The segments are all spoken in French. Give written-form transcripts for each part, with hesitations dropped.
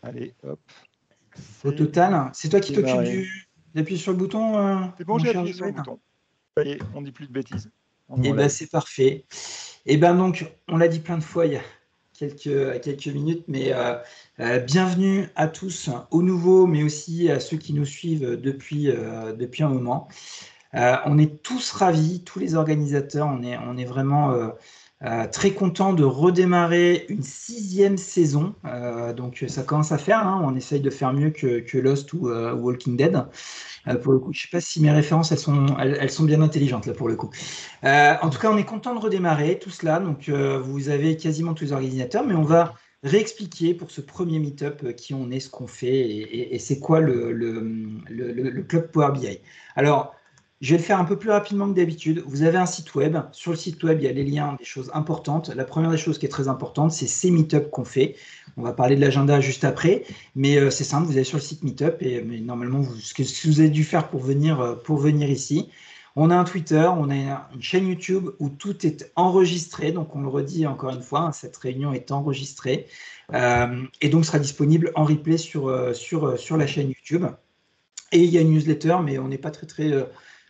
Allez, hop. Au total, c'est toi qui t'occupes d'appuyer sur le bouton C'est bon, j'ai appuyé sur le bouton. Ça y est, on dit plus de bêtises. C'est parfait. Donc, on l'a dit plein de fois il y a quelques minutes, mais bienvenue à tous, aux nouveaux, mais aussi à ceux qui nous suivent depuis un moment. On est tous ravis, tous les organisateurs, on est vraiment très contents de redémarrer une 6e saison. Donc ça commence à faire, hein, on essaye de faire mieux que Lost ou Walking Dead. Pour le coup, je ne sais pas si mes références elles sont bien intelligentes là pour le coup. En tout cas, on est content de redémarrer tout cela. Donc vous avez quasiment tous les organisateurs, mais on va réexpliquer pour ce premier meet-up qui on est, ce qu'on fait et c'est quoi le club Power BI. Alors, je vais le faire un peu plus rapidement que d'habitude. Vous avez un site web. Sur le site web, il y a les liens des choses importantes. La première des choses qui est très importante, c'est ces meet-up qu'on fait. On va parler de l'agenda juste après, mais c'est simple. Vous allez sur le site Meetup et mais normalement, ce que vous avez dû faire pour venir ici. On a un Twitter, on a une chaîne YouTube où tout est enregistré. Donc, on le redit encore une fois, cette réunion est enregistrée et donc sera disponible en replay sur la chaîne YouTube. Et il y a une newsletter, mais on n'est pas très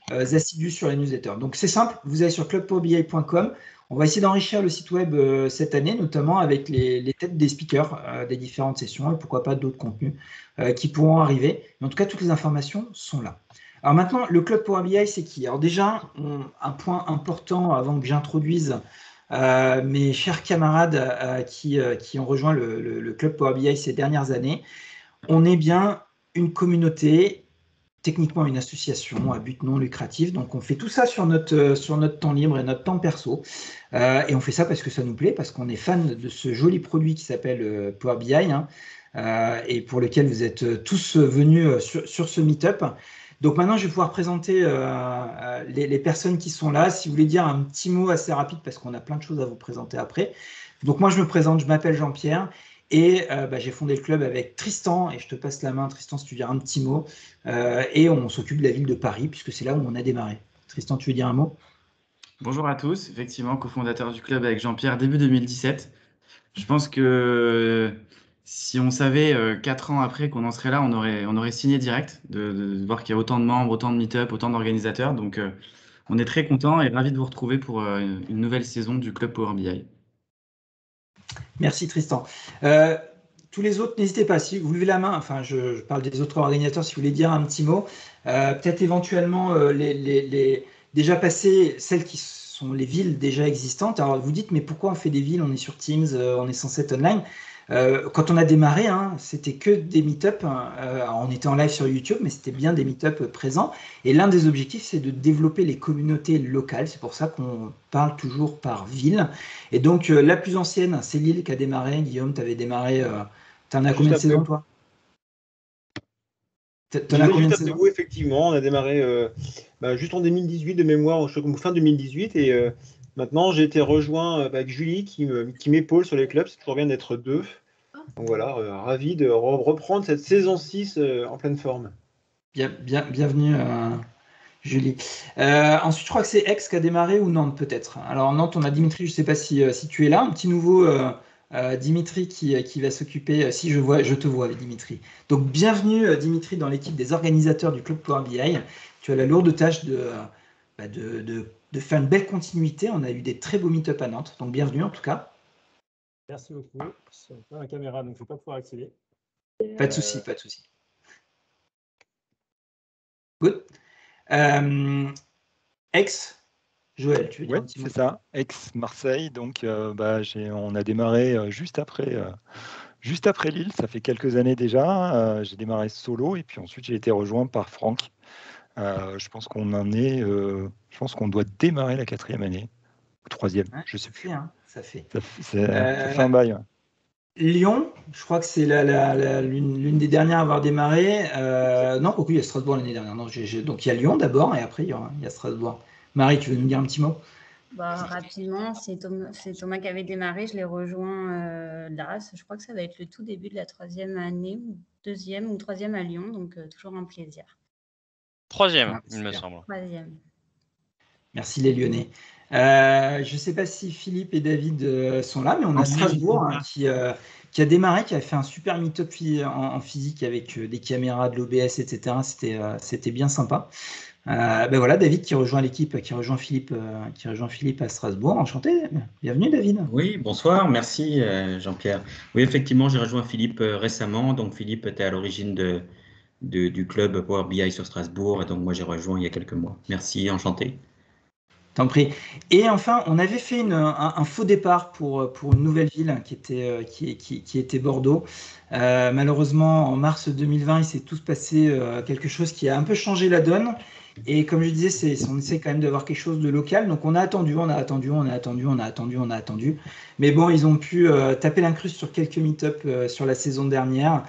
assidus sur les newsletters. Donc c'est simple, vous allez sur clubpowerbi.com. On va essayer d'enrichir le site web cette année, notamment avec les têtes des speakers des différentes sessions et pourquoi pas d'autres contenus qui pourront arriver. Mais en tout cas, toutes les informations sont là. Alors maintenant, le Club Power BI, c'est qui? Alors déjà, un point important avant que j'introduise mes chers camarades qui ont rejoint le Club Power BI ces dernières années. On est bien une communauté, techniquement une association à but non lucratif. Donc, on fait tout ça sur notre temps libre et notre temps perso. Et on fait ça parce que ça nous plaît, parce qu'on est fan de ce joli produit qui s'appelle Power BI, hein, et pour lequel vous êtes tous venus sur ce meet-up. Donc maintenant, je vais pouvoir présenter les personnes qui sont là. Si vous voulez dire un petit mot assez rapide, parce qu'on a plein de choses à vous présenter après. Donc moi, je me présente, je m'appelle Jean-Pierre. Et j'ai fondé le club avec Tristan, et je te passe la main, Tristan, si tu veux dire un petit mot. Et on s'occupe de la ville de Paris, puisque c'est là où on a démarré. Tristan, tu veux dire un mot? Bonjour à tous, effectivement, cofondateur du club avec Jean-Pierre début 2017. Je pense que si on savait 4 ans après qu'on en serait là, on aurait signé direct de voir qu'il y a autant de membres, autant de meet-up, autant d'organisateurs. Donc on est très content et ravis de vous retrouver pour une nouvelle saison du club Power BI. Merci Tristan. Tous les autres, n'hésitez pas, si vous levez la main, enfin je parle des autres organisateurs, si vous voulez dire un petit mot, peut-être éventuellement déjà passer celles qui sont les villes déjà existantes. Alors vous dites, mais pourquoi on fait des villes? On est sur Teams, on est censé être online. Quand on a démarré, hein, c'était que des meet-up. On était en live sur YouTube, mais c'était bien des meet-up présents. Et l'un des objectifs, c'est de développer les communautés locales. C'est pour ça qu'on parle toujours par ville. Et donc, la plus ancienne, c'est Lille qui a démarré. Guillaume, tu avais démarré. Tu en as combien de saisons, toi? T'en as combien de saisons? Vous, effectivement, on a démarré juste en 2018 de mémoire, fin 2018. Et maintenant, j'ai été rejoint avec Julie qui m'épaule sur les clubs. C'est toujours bien d'être deux. Donc voilà, ravi de reprendre cette saison 6 en pleine forme. Bienvenue, Julie. Ensuite, je crois que c'est Aix qui a démarré ou Nantes peut-être. Alors Nantes, on a Dimitri, je ne sais pas si tu es là. Un petit nouveau Dimitri qui va s'occuper. Si je te vois, Dimitri. Donc bienvenue Dimitri dans l'équipe des organisateurs du Club Power BI. Tu as la lourde tâche de faire une belle continuité. On a eu des très beaux meet-up à Nantes. Donc bienvenue en tout cas. Merci beaucoup. Je n'ai pas ma caméra, donc je ne vais pas pouvoir accéder. Pas de souci, pas de souci. Good. Aix, Joël, tu veux dire un petit mot? C'est ça, Aix-Marseille. Donc, on a démarré juste après Lille. Ça fait quelques années déjà. J'ai démarré solo et puis ensuite j'ai été rejoint par Franck. Je pense qu'on doit démarrer la 4e année, ou 3e, je sais plus. Ça fait. Ça fait un bail. Lyon, je crois que c'est l'une des dernières à avoir démarré. Non, il y a Strasbourg l'année dernière. Non, donc il y a Lyon d'abord et après il y a Strasbourg. Marie, tu veux nous dire un petit mot? Rapidement, c'est Thomas qui avait démarré. Je l'ai rejoint là. Je crois que ça va être le tout début de la 3e année, ou 2e ou 3e à Lyon. Donc toujours un plaisir. 3e, il me semble. 3e. Merci les Lyonnais. Je ne sais pas si Philippe et David sont là, mais on a Strasbourg qui a démarré, qui a fait un super meet-up en physique avec des caméras, de l'OBS, etc. C'était bien sympa. Ben voilà, David qui rejoint l'équipe, qui rejoint Philippe à Strasbourg. Enchanté, bienvenue David. Oui, bonsoir, merci Jean-Pierre. Oui, effectivement, j'ai rejoint Philippe récemment. Donc Philippe était à l'origine du club Power BI sur Strasbourg et donc moi j'ai rejoint il y a quelques mois. Merci, enchanté. T'en prie. Et enfin, on avait fait un faux départ pour une nouvelle ville qui était Bordeaux. Malheureusement, en mars 2020, il s'est tout passé quelque chose qui a un peu changé la donne. Et comme je disais, on essaie quand même d'avoir quelque chose de local. Donc on a attendu. Mais bon, ils ont pu taper l'incruste sur quelques meet-up sur la saison dernière.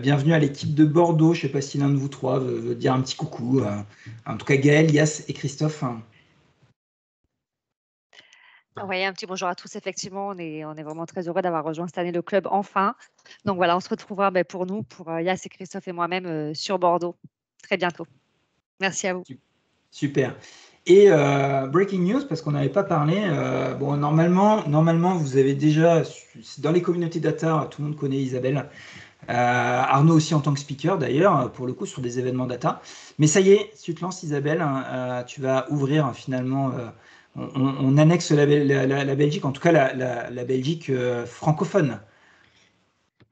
Bienvenue à l'équipe de Bordeaux. Je ne sais pas si l'un de vous trois veut dire un petit coucou. En tout cas, Gaël, Yas et Christophe. Oui, un petit bonjour à tous. Effectivement, on est vraiment très heureux d'avoir rejoint cette année le club enfin. Donc voilà, on se retrouvera pour nous, pour Yas et Christophe et moi-même sur Bordeaux très bientôt. Merci à vous. Super. Et breaking news, parce qu'on n'avait pas parlé, bon, normalement, vous avez déjà, dans les communautés data, tout le monde connaît Isabelle. Arnaud aussi en tant que speaker d'ailleurs, pour le coup, sur des événements data. Mais ça y est, si tu te lances Isabelle, tu vas ouvrir finalement... On annexe la Belgique, en tout cas la Belgique francophone.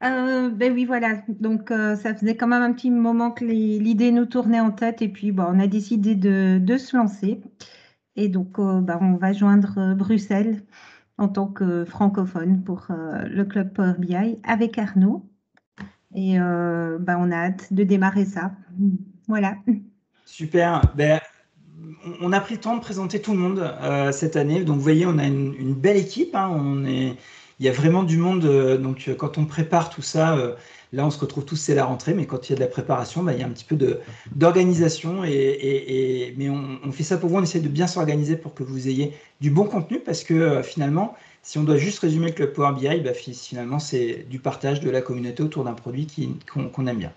Ben oui, voilà. Donc, ça faisait quand même un petit moment que l'idée nous tournait en tête. Et puis, on a décidé de se lancer. Et donc, on va joindre Bruxelles en tant que francophone pour le club Power BI avec Arnaud. Et on a hâte de démarrer ça. Voilà. Super. On a pris le temps de présenter tout le monde cette année. Donc, vous voyez, on a une belle équipe. Il y a vraiment du monde. Donc, quand on prépare tout ça, là, on se retrouve tous, c'est la rentrée. Mais quand il y a de la préparation, il y a un petit peu d'organisation. Mais on fait ça pour vous. On essaie de bien s'organiser pour que vous ayez du bon contenu. Parce que finalement, si on doit juste résumer le club Power BI, finalement, c'est du partage de la communauté autour d'un produit qu'on aime bien.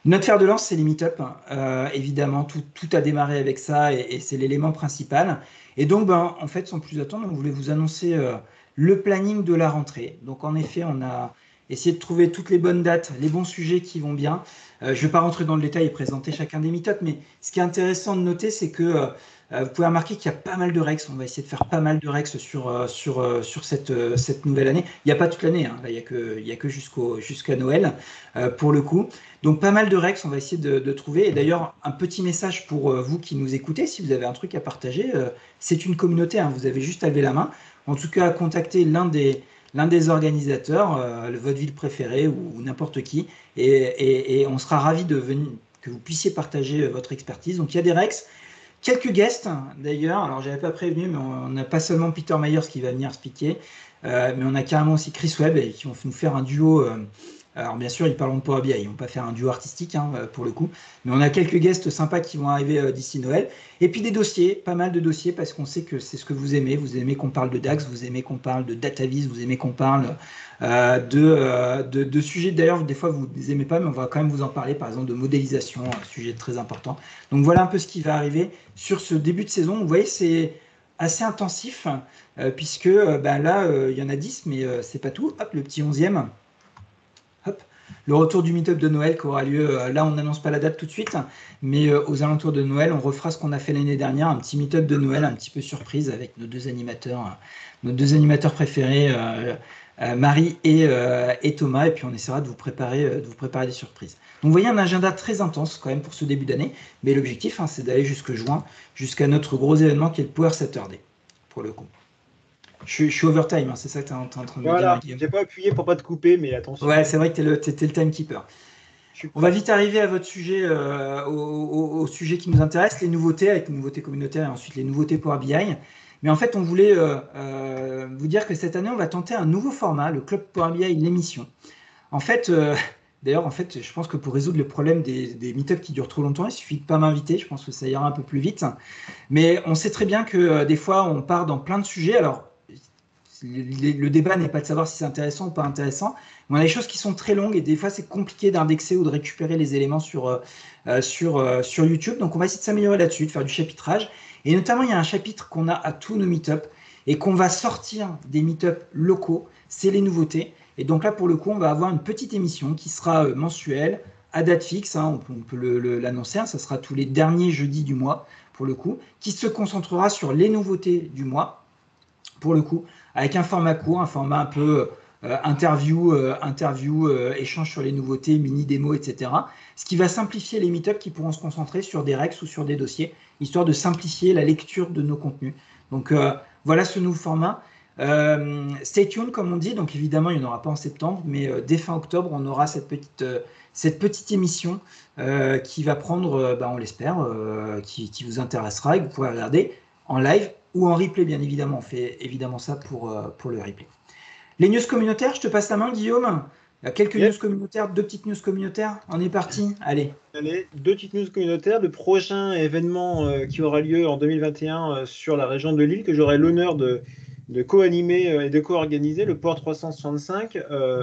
Notre fer de lance, c'est les meet-up. Évidemment, tout a démarré avec ça et c'est l'élément principal. Et donc, en fait, sans plus attendre, on voulait vous annoncer le planning de la rentrée. Donc, en effet, on a essayé de trouver toutes les bonnes dates, les bons sujets qui vont bien. Je ne vais pas rentrer dans le détail et présenter chacun des meet-up, mais ce qui est intéressant de noter, c'est que vous pouvez remarquer qu'il y a pas mal de Rex. On va essayer de faire pas mal de Rex sur cette nouvelle année. Il n'y a pas toute l'année, hein. Là, il n'y a que jusqu'à Noël, pour le coup. Donc, pas mal de Rex, on va essayer de trouver. Et d'ailleurs, un petit message pour vous qui nous écoutez, si vous avez un truc à partager, c'est une communauté, hein. Vous avez juste à lever la main. En tout cas, contacter l'un des organisateurs, votre ville préférée ou n'importe qui. Et on sera ravis que vous puissiez partager votre expertise. Donc, il y a des Rex. Quelques guests, d'ailleurs. Alors, je n'avais pas prévenu, mais on n'a pas seulement Peter Myers qui va venir speaker, mais on a carrément aussi Chris Webb qui vont nous faire un duo. Alors, bien sûr, ils parlent de Power BI. Ils ne vont pas faire un duo artistique, hein, pour le coup. Mais on a quelques guests sympas qui vont arriver d'ici Noël. Et puis des dossiers, pas mal de dossiers, parce qu'on sait que c'est ce que vous aimez. Vous aimez qu'on parle de DAX, vous aimez qu'on parle de DataVis, vous aimez qu'on parle de sujets. D'ailleurs, des fois, vous ne les aimez pas, mais on va quand même vous en parler, par exemple, de modélisation, un sujet très important. Donc, voilà un peu ce qui va arriver sur ce début de saison. Vous voyez, c'est assez intensif, puisque là, il y en a 10, mais c'est pas tout. Hop, le petit 11e. Hop. Le retour du meet-up de Noël qui aura lieu, là on n'annonce pas la date tout de suite, mais aux alentours de Noël, on refera ce qu'on a fait l'année dernière, un petit meet-up de Noël, un petit peu surprise avec nos deux animateurs préférés, Marie et Thomas, et puis on essaiera de vous préparer des surprises. Donc vous voyez un agenda très intense quand même pour ce début d'année, mais l'objectif c'est d'aller jusque juin, jusqu'à notre gros événement qui est le Power Saturday, pour le coup. Je suis overtime, hein, c'est ça que tu es en train de me dire. Voilà, j'ai pas appuyé pour pas te couper, mais attention. Ouais, c'est vrai que tu étais le timekeeper. On va vite arriver à votre sujet, au sujet qui nous intéresse, les nouveautés, avec les nouveautés communautaires et ensuite les nouveautés Power BI. Mais en fait, on voulait vous dire que cette année, on va tenter un nouveau format, le Club Power BI, l'émission. En fait, d'ailleurs, je pense que pour résoudre le problème des meet-ups qui durent trop longtemps, il suffit de ne pas m'inviter. Je pense que ça ira un peu plus vite. Mais on sait très bien que des fois, on part dans plein de sujets. Alors, le débat n'est pas de savoir si c'est intéressant ou pas intéressant. Mais on a des choses qui sont très longues et des fois, c'est compliqué d'indexer ou de récupérer les éléments sur YouTube. Donc, on va essayer de s'améliorer là-dessus, de faire du chapitrage. Et notamment, il y a un chapitre qu'on a à tous nos meet-up et qu'on va sortir des meet-up locaux. C'est les nouveautés. Et donc là, pour le coup, on va avoir une petite émission qui sera mensuelle, à date fixe, on peut l'annoncer, ça sera tous les derniers jeudis du mois, pour le coup, qui se concentrera sur les nouveautés du mois, pour le coup, avec un format court, un format un peu interview, échange sur les nouveautés, mini-démo, etc. Ce qui va simplifier les meet-up qui pourront se concentrer sur des rex ou sur des dossiers, histoire de simplifier la lecture de nos contenus. Donc voilà ce nouveau format. Stay tuned, comme on dit. Donc évidemment, il n'y en aura pas en septembre, mais dès fin octobre, on aura cette petite émission qui va prendre, on l'espère, qui vous intéressera et que vous pourrez regarder en live ou en replay, bien évidemment. On fait évidemment ça pour le replay. Les news communautaires, je te passe la main, Guillaume. Il y a quelques news communautaires, 2 petites news communautaires. On est parti. Allez, 2 petites news communautaires. Le prochain événement qui aura lieu en 2021 sur la région de Lille, que j'aurai l'honneur de co-animer et de co-organiser, le Port 365,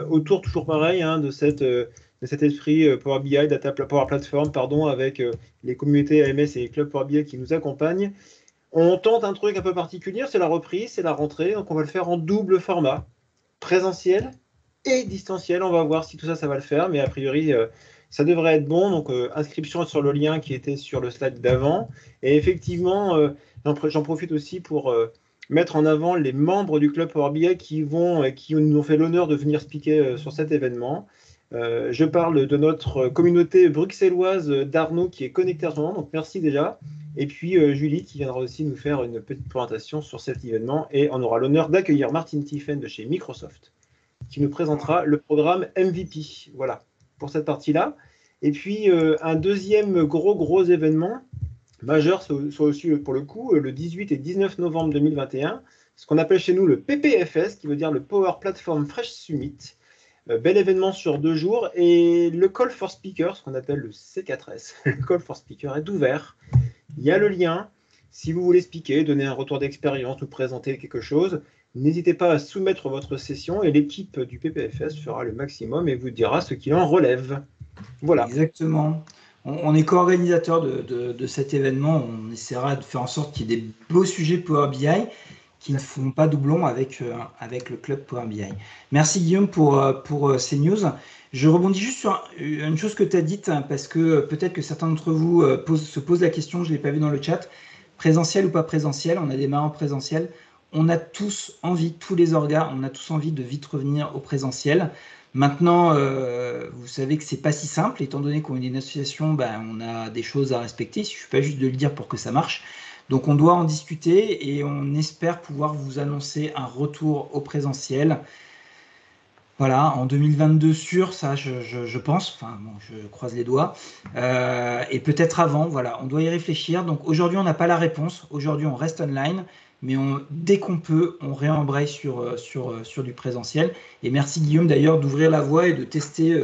autour toujours pareil de cet esprit Power BI, Power Platform, avec les communautés AMS et les clubs Power BI qui nous accompagnent. On tente un truc un peu particulier, c'est la reprise, c'est la rentrée, donc on va le faire en double format, présentiel et distanciel. On va voir si tout ça va le faire, mais a priori, ça devrait être bon. Donc, inscription sur le lien qui était sur le slide d'avant. Et effectivement, j'en profite aussi pour mettre en avant les membres du club Power BI qui nous ont fait l'honneur de venir speaker sur cet événement. Je parle de notre communauté bruxelloise d'Arnaud qui est connectée à ce moment, donc merci déjà. Et puis Julie qui viendra aussi nous faire une petite présentation sur cet événement. Et on aura l'honneur d'accueillir Martin Tiffen de chez Microsoft qui nous présentera le programme MVP. Voilà, pour cette partie-là. Et puis un deuxième gros événement majeur, soit aussi pour le coup, le 18 et 19 novembre 2021, ce qu'on appelle chez nous le PPFS, qui veut dire le Power Platform Fresh Summit. Bel événement sur 2 jours. Et le Call for Speaker, ce qu'on appelle le C4S, le Call for Speaker est ouvert. Il y a le lien. Si vous voulez speaker, donner un retour d'expérience ou présenter quelque chose, n'hésitez pas à soumettre votre session et l'équipe du PPFS fera le maximum et vous dira ce qu'il en relève. Voilà. Exactement. On est co-organisateur de cet événement. On essaiera de faire en sorte qu'il y ait des beaux sujets Power BI qui ne font pas doublon avec le club Power BI. Merci Guillaume pour ces news. Je rebondis juste sur une chose que tu as dite, parce que peut-être que certains d'entre vous se posent la question, je ne l'ai pas vu dans le chat, présentiel ou pas présentiel, on a démarré en présentiel. On a tous envie, tous les orgas, on a tous envie de vite revenir au présentiel. Maintenant, vous savez que ce n'est pas si simple, étant donné qu'on est une association, on a des choses à respecter, il ne suffit pas juste de le dire pour que ça marche. Donc on doit en discuter et on espère pouvoir vous annoncer un retour au présentiel. Voilà, en 2022 sûr, ça je pense, je croise les doigts, et peut-être avant, voilà, on doit y réfléchir. Donc aujourd'hui on n'a pas la réponse, aujourd'hui on reste online, mais dès qu'on peut, on réembraye sur du présentiel. Et merci Guillaume d'ailleurs d'ouvrir la voie et de tester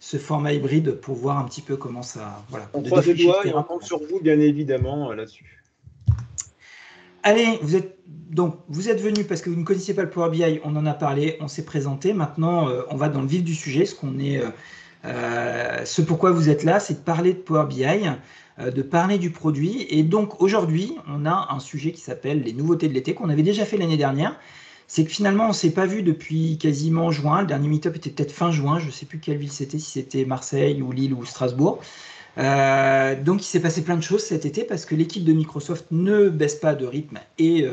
ce format hybride pour voir un petit peu comment ça... Voilà, on croise les doigts et on compte sur vous bien évidemment là-dessus. Allez, vous êtes venus parce que vous ne connaissiez pas le Power BI, on en a parlé, on s'est présenté. Maintenant, on va dans le vif du sujet. Ce pourquoi vous êtes là, c'est de parler de Power BI, de parler du produit. Et donc aujourd'hui, on a un sujet qui s'appelle les nouveautés de l'été qu'on avait déjà fait l'année dernière. C'est que finalement, on ne s'est pas vu depuis quasiment juin. Le dernier meet-up était peut-être fin juin. Je ne sais plus quelle ville c'était, si c'était Marseille ou Lille ou Strasbourg. Donc il s'est passé plein de choses cet été parce que l'équipe de Microsoft ne baisse pas de rythme et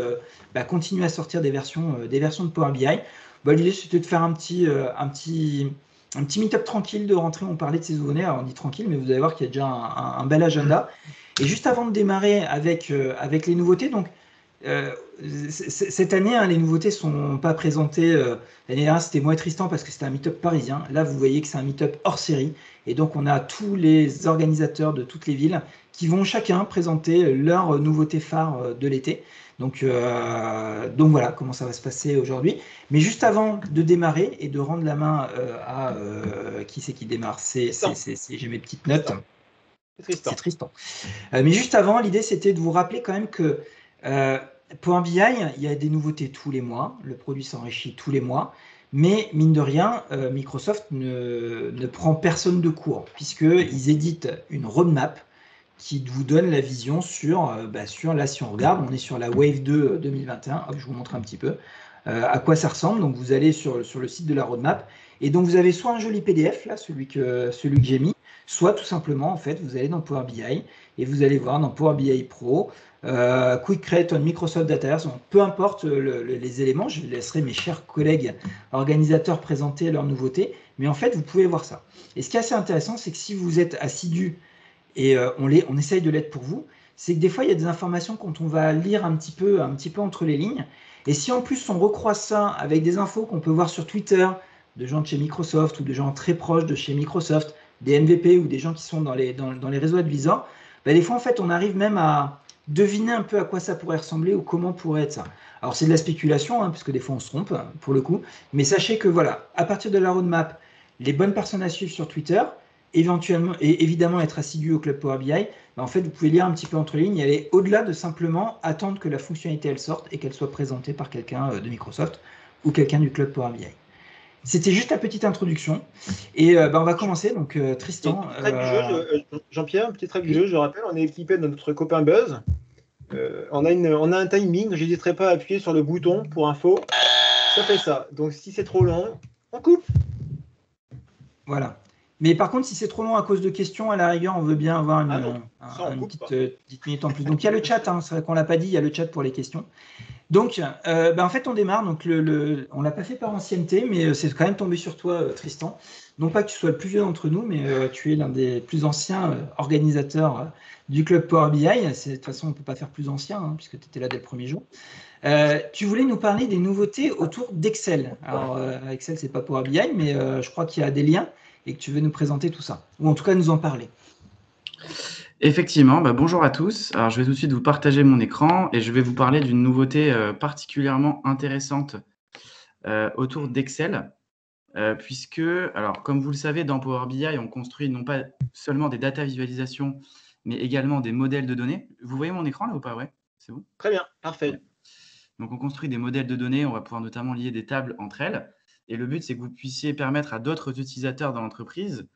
continue à sortir des versions de Power BI. L'idée c'était de faire un petit meet-up tranquille de rentrée. On parlait de ces nouveautés, alors on dit tranquille, mais vous allez voir qu'il y a déjà un bel agenda. Et juste avant de démarrer avec les nouveautés, donc cette année, les nouveautés ne sont pas présentées. L'année dernière, c'était moi et Tristan parce que c'était un meet-up parisien. Là, vous voyez que c'est un meet-up hors série. Et donc, on a tous les organisateurs de toutes les villes qui vont chacun présenter leurs nouveautés phares de l'été. Donc voilà comment ça va se passer aujourd'hui. Mais juste avant de démarrer et de rendre la main à qui c'est qui démarre, j'ai mes petites notes. C'est Tristan. Mais juste avant, l'idée, c'était de vous rappeler quand même que Power BI, il y a des nouveautés tous les mois, le produit s'enrichit tous les mois, mais mine de rien, Microsoft ne prend personne de court, puisqu'ils éditent une roadmap qui vous donne la vision sur, là, si on regarde, on est sur la Wave 2 2021. Hop, je vous montre un petit peu à quoi ça ressemble. Donc, vous allez sur le site de la roadmap et donc vous avez soit un joli PDF, là, celui que j'ai mis, soit tout simplement, en fait, vous allez dans Power BI et vous allez voir dans Power BI Pro, Quick Create on Microsoft Dataverse, donc, peu importe les éléments, je laisserai mes chers collègues organisateurs présenter leurs nouveautés, mais en fait, vous pouvez voir ça. Et ce qui est assez intéressant, c'est que si vous êtes assidu et on essaye de l'être pour vous, c'est que des fois, il y a des informations quand on va lire un petit peu entre les lignes. Et si en plus, on recroise ça avec des infos qu'on peut voir sur Twitter, de gens de chez Microsoft ou de gens très proches de chez Microsoft, des MVP ou des gens qui sont dans les réseaux advisors, des fois, en fait, on arrive même à deviner un peu à quoi ça pourrait ressembler ou comment pourrait être ça. Alors, c'est de la spéculation, puisque des fois, on se trompe, pour le coup. Mais sachez que, voilà, à partir de la roadmap, les bonnes personnes à suivre sur Twitter, éventuellement et évidemment être assidu au Club Power BI, en fait, vous pouvez lire un petit peu entre les lignes et aller au-delà de simplement attendre que la fonctionnalité elle sorte et qu'elle soit présentée par quelqu'un de Microsoft ou quelqu'un du Club Power BI. C'était juste la petite introduction et on va commencer. Donc Tristan. Jean-Pierre, petite règle du jeu, je rappelle, on est équipé de notre copain Buzz. On a un timing, je n'hésiterai pas à appuyer sur le bouton pour info. Ça fait ça. Donc si c'est trop long, on coupe. Voilà. Mais par contre, si c'est trop long à cause de questions, à la rigueur, on veut bien avoir une petite minute en plus. Donc, il y a le chat, c'est vrai qu'on ne l'a pas dit, il y a le chat pour les questions. Donc, en fait, on démarre. Donc, on ne l'a pas fait par ancienneté, mais c'est quand même tombé sur toi, Tristan. Non pas que tu sois le plus vieux d'entre nous, mais tu es l'un des plus anciens organisateurs du Club Power BI. De toute façon, on ne peut pas faire plus ancien, puisque tu étais là dès le premier jour. Tu voulais nous parler des nouveautés autour d'Excel. Alors, Excel, c'est pas Power BI, mais je crois qu'il y a des liens et que tu veux nous présenter tout ça, ou en tout cas nous en parler. Effectivement, bonjour à tous. Alors, je vais tout de suite vous partager mon écran et je vais vous parler d'une nouveauté particulièrement intéressante autour d'Excel, puisque, alors, comme vous le savez, dans Power BI, on construit non pas seulement des data visualisations, mais également des modèles de données. Vous voyez mon écran là ou pas? Ouais, c'est bon? Très bien, parfait. Ouais. Donc, on construit des modèles de données, on va pouvoir notamment lier des tables entre elles. Et le but, c'est que vous puissiez permettre à d'autres utilisateurs dans l'entreprise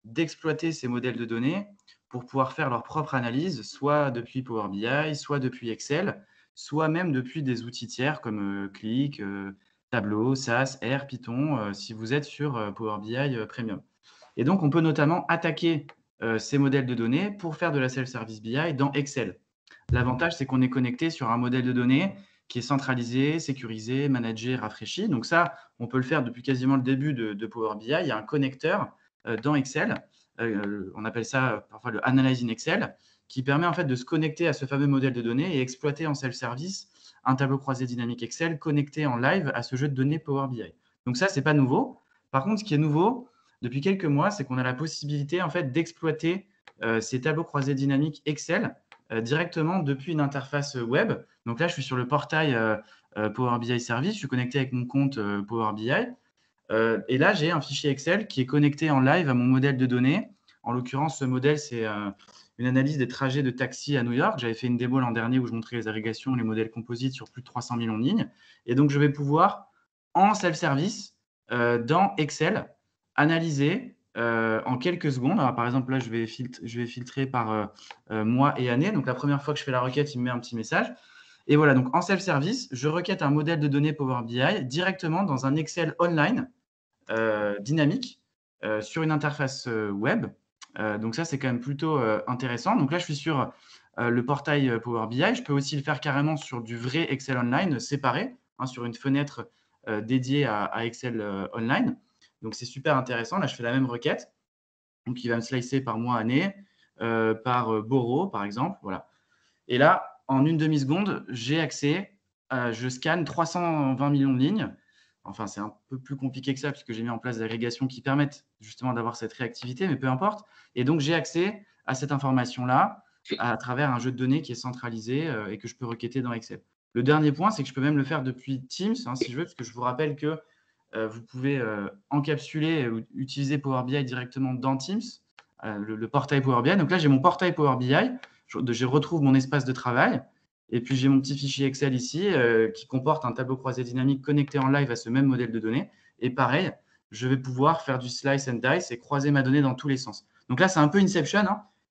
d'exploiter ces modèles de données pour pouvoir faire leur propre analyse, soit depuis Power BI, soit depuis Excel, soit même depuis des outils tiers comme Qlik, Tableau, SAS, R, Python, si vous êtes sur Power BI Premium. Et donc, on peut notamment attaquer ces modèles de données pour faire de la self-service BI dans Excel. L'avantage, c'est qu'on est connecté sur un modèle de données qui est centralisé, sécurisé, managé, rafraîchi. Donc ça, on peut le faire depuis quasiment le début de Power BI. Il y a un connecteur dans Excel, on appelle ça parfois le Analyze in Excel, qui permet en fait de se connecter à ce fameux modèle de données et exploiter en self-service un tableau croisé dynamique Excel connecté en live à ce jeu de données Power BI. Donc ça, ce n'est pas nouveau. Par contre, ce qui est nouveau depuis quelques mois, c'est qu'on a la possibilité en fait d'exploiter ces tableaux croisés dynamiques Excel directement depuis une interface web. Donc là, je suis sur le portail Power BI Service, je suis connecté avec mon compte Power BI. Et là, j'ai un fichier Excel qui est connecté en live à mon modèle de données. En l'occurrence, ce modèle, c'est une analyse des trajets de taxi à New York. J'avais fait une démo l'an dernier où je montrais les agrégations, les modèles composites sur plus de 300 millions de lignes. Et donc, je vais pouvoir, en self-service, dans Excel, analyser en quelques secondes. Alors, par exemple, là, je vais filtrer par mois et année. Donc, la première fois que je fais la requête, il me met un petit message. Et voilà, donc en self-service, je requête un modèle de données Power BI directement dans un Excel online dynamique sur une interface web. Donc ça, c'est quand même plutôt intéressant. Donc là, je suis sur le portail Power BI. Je peux aussi le faire carrément sur du vrai Excel online séparé, sur une fenêtre dédiée à Excel online. Donc, c'est super intéressant. Là, je fais la même requête. Donc, il va me slicer par mois, année, par Boro, par exemple. Voilà. Et là, en une demi-seconde, j'ai accès, je scanne 320 millions de lignes. Enfin, c'est un peu plus compliqué que ça, puisque j'ai mis en place des agrégations qui permettent justement d'avoir cette réactivité, mais peu importe. Et donc, j'ai accès à cette information-là à travers un jeu de données qui est centralisé et que je peux requêter dans Excel. Le dernier point, c'est que je peux même le faire depuis Teams, si je veux, parce que je vous rappelle que vous pouvez encapsuler ou utiliser Power BI directement dans Teams, le portail Power BI. Donc là, j'ai mon portail Power BI. Je retrouve mon espace de travail. Et puis, j'ai mon petit fichier Excel ici qui comporte un tableau croisé dynamique connecté en live à ce même modèle de données. Et pareil, je vais pouvoir faire du slice and dice et croiser ma donnée dans tous les sens. Donc là, c'est un peu Inception.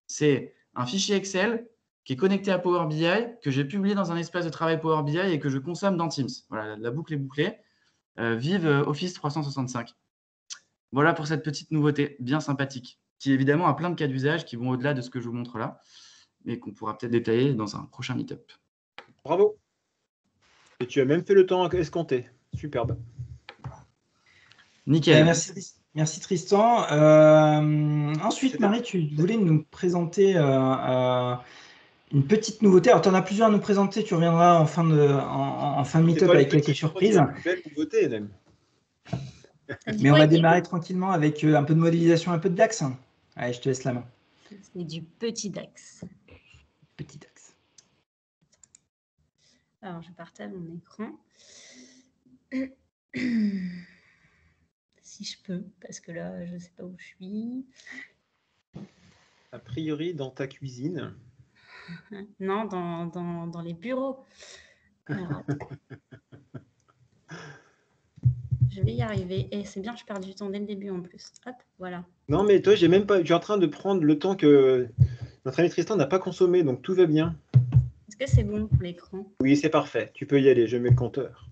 C'est un fichier Excel qui est connecté à Power BI, que j'ai publié dans un espace de travail Power BI et que je consomme dans Teams. Voilà, la boucle est bouclée. Vive Office 365. Voilà pour cette petite nouveauté bien sympathique, qui évidemment a plein de cas d'usage qui vont au-delà de ce que je vous montre là, mais qu'on pourra peut-être détailler dans un prochain meet-up. Bravo. Et tu as même fait le temps escompté. Superbe. Nickel. Merci Tristan. Ensuite, Marie, tu voulais nous présenter une petite nouveauté. Alors, tu en as plusieurs à nous présenter. Tu reviendras en fin de meet-up avec quelques surprises. Une belle nouveauté, même. Mais on va démarrer tranquillement avec un peu de modélisation, un peu de DAX. Allez, je te laisse la main. C'est du petit DAX. Petit DAX. Alors, je partage mon écran. Si je peux, parce que là, je ne sais pas où je suis. A priori, dans ta cuisine. Non, dans les bureaux. Alors, je vais y arriver. Et c'est bien, je perds du temps dès le début en plus. Hop, voilà. Non, mais toi, j'ai même pas. Tu es en train de prendre le temps que notre ami Tristan n'a pas consommé, donc tout va bien. Est-ce que c'est bon pour l'écran? Oui, c'est parfait. Tu peux y aller. Je mets le compteur.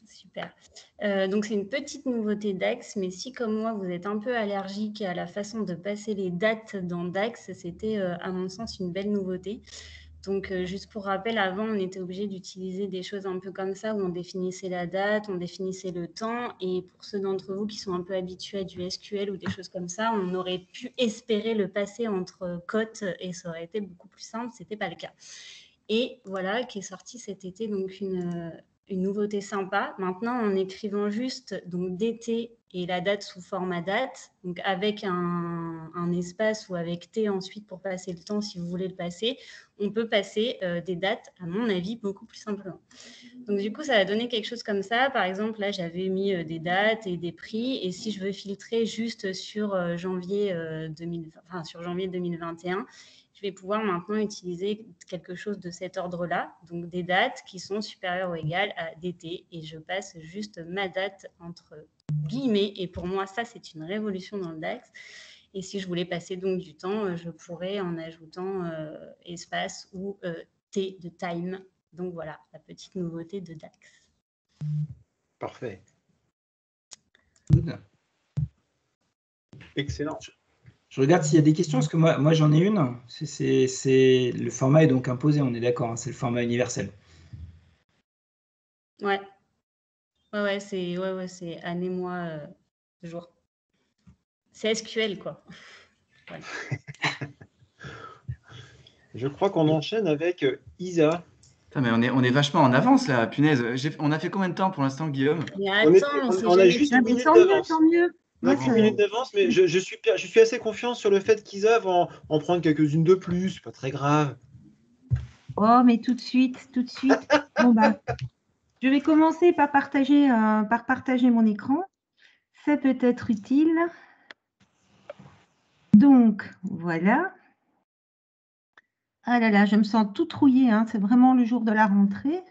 Super. Donc, c'est une petite nouveauté DAX, mais si, comme moi, vous êtes un peu allergique à la façon de passer les dates dans DAX, c'était, à mon sens, une belle nouveauté. Donc, juste pour rappel, avant, on était obligé d'utiliser des choses un peu comme ça, où on définissait la date, on définissait le temps. Et pour ceux d'entre vous qui sont un peu habitués à du SQL ou des choses comme ça, on aurait pu espérer le passer entre cotes et ça aurait été beaucoup plus simple. Ce n'était pas le cas. Et voilà, qui est sorti cet été, donc une nouveauté sympa. Maintenant, en écrivant juste donc DT et la date sous format date, donc avec un espace ou avec T ensuite pour passer le temps si vous voulez le passer, on peut passer des dates, à mon avis, beaucoup plus simplement. Donc du coup, ça va donner quelque chose comme ça. Par exemple, là, j'avais mis des dates et des prix. Et si je veux filtrer juste sur janvier 2021, je vais pouvoir maintenant utiliser quelque chose de cet ordre-là, donc des dates qui sont supérieures ou égales à DT, et je passe juste ma date entre guillemets, et pour moi, ça, c'est une révolution dans le DAX. Et si je voulais passer donc du temps, je pourrais en ajoutant espace ou T de time. Donc voilà, la petite nouveauté de DAX. Parfait. Good. Excellent. Je regarde s'il y a des questions, parce que moi j'en ai une. Le format est donc imposé, on est d'accord, hein, c'est le format universel. Ouais. Ouais, c'est année, mois, jour. C'est SQL, quoi. Voilà. Je crois qu'on enchaîne avec Isa. Putain, mais on est vachement en avance là, punaise. On a fait combien de temps pour l'instant, Guillaume? Mais attends, on a juste une minute d'avance. Tant mieux. On a une minute d'avance, mais je suis assez confiant sur le fait qu'Isa va en prendre quelques-unes de plus. Pas très grave. Oh, mais tout de suite. Bon, bah, je vais commencer par partager mon écran. Ça peut être utile. Donc, voilà. Ah là là, je me sens tout rouillée, hein. C'est vraiment le jour de la rentrée.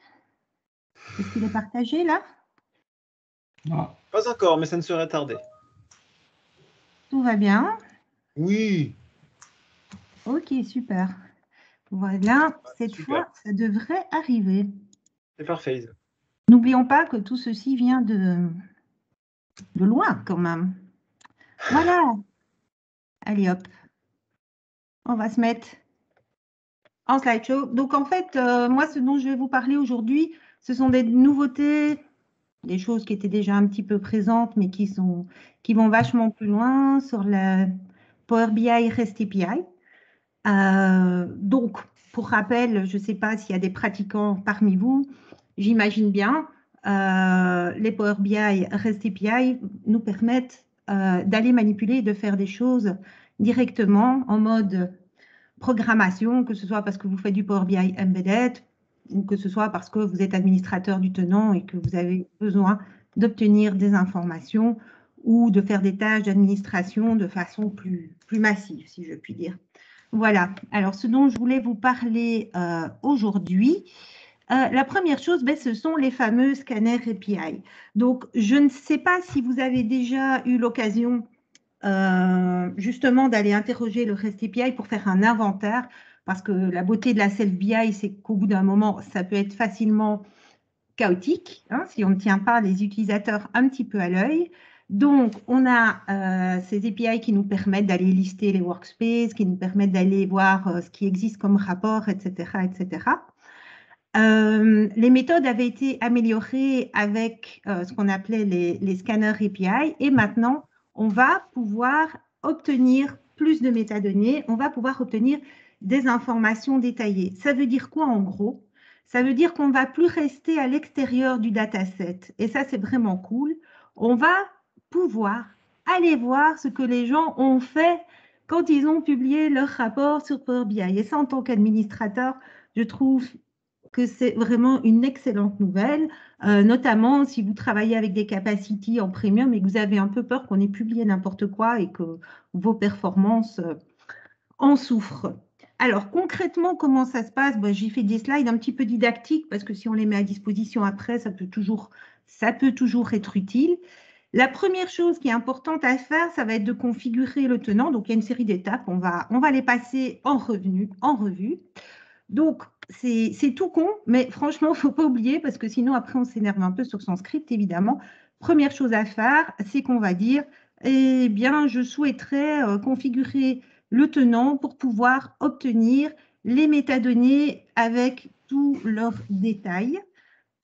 Est-ce qu'il est partagé là? Non. Pas encore, mais ça ne serait tardé. Tout va bien? Oui. Ok, super. Voilà, cette super. fois, ça devrait arriver. C'est parfait, Isa. N'oublions pas que tout ceci vient de loin quand même. Voilà. Allez hop. On va se mettre en slideshow. Donc en fait, moi, ce dont je vais vous parler aujourd'hui, ce sont des nouveautés, des choses qui étaient déjà un petit peu présentes, mais qui vont vachement plus loin sur la Power BI REST API. Donc, pour rappel, je ne sais pas s'il y a des pratiquants parmi vous, j'imagine bien, les Power BI REST API nous permettent d'aller manipuler et de faire des choses directement en mode programmation, que ce soit parce que vous faites du Power BI Embedded ou que ce soit parce que vous êtes administrateur du tenant et que vous avez besoin d'obtenir des informations ou de faire des tâches d'administration de façon plus massive, si je puis dire. Voilà, alors ce dont je voulais vous parler aujourd'hui, la première chose, ce sont les fameux scanners API. Donc, je ne sais pas si vous avez déjà eu l'occasion justement d'aller interroger le REST API pour faire un inventaire, parce que la beauté de la Self-BI, c'est qu'au bout d'un moment, ça peut être facilement chaotique, hein, si on ne tient pas les utilisateurs un petit peu à l'œil. Donc, on a ces API qui nous permettent d'aller lister les workspaces, qui nous permettent d'aller voir ce qui existe comme rapport, etc., etc. Les méthodes avaient été améliorées avec ce qu'on appelait les scanners API, et maintenant, on va pouvoir obtenir plus de métadonnées, on va pouvoir obtenir des informations détaillées. Ça veut dire quoi en gros? Ça veut dire qu'on ne va plus rester à l'extérieur du dataset. Et ça, c'est vraiment cool. On va pouvoir aller voir ce que les gens ont fait quand ils ont publié leur rapport sur Power BI. Et ça, en tant qu'administrateur, je trouve que c'est vraiment une excellente nouvelle, notamment si vous travaillez avec des capacities en premium et que vous avez un peu peur qu'on ait publié n'importe quoi et que vos performances en souffrent. Alors, concrètement, comment ça se passe? J'ai fait des slides un petit peu didactiques parce que si on les met à disposition après, ça peut toujours être utile. La première chose qui est importante à faire, ça va être de configurer le tenant. Donc, il y a une série d'étapes. On va les passer en revue. Donc, c'est tout con, mais franchement, il ne faut pas oublier parce que sinon, après, on s'énerve un peu sur son script, évidemment. Première chose à faire, c'est qu'on va dire, eh bien, je souhaiterais configurer le tenant pour pouvoir obtenir les métadonnées avec tous leurs détails.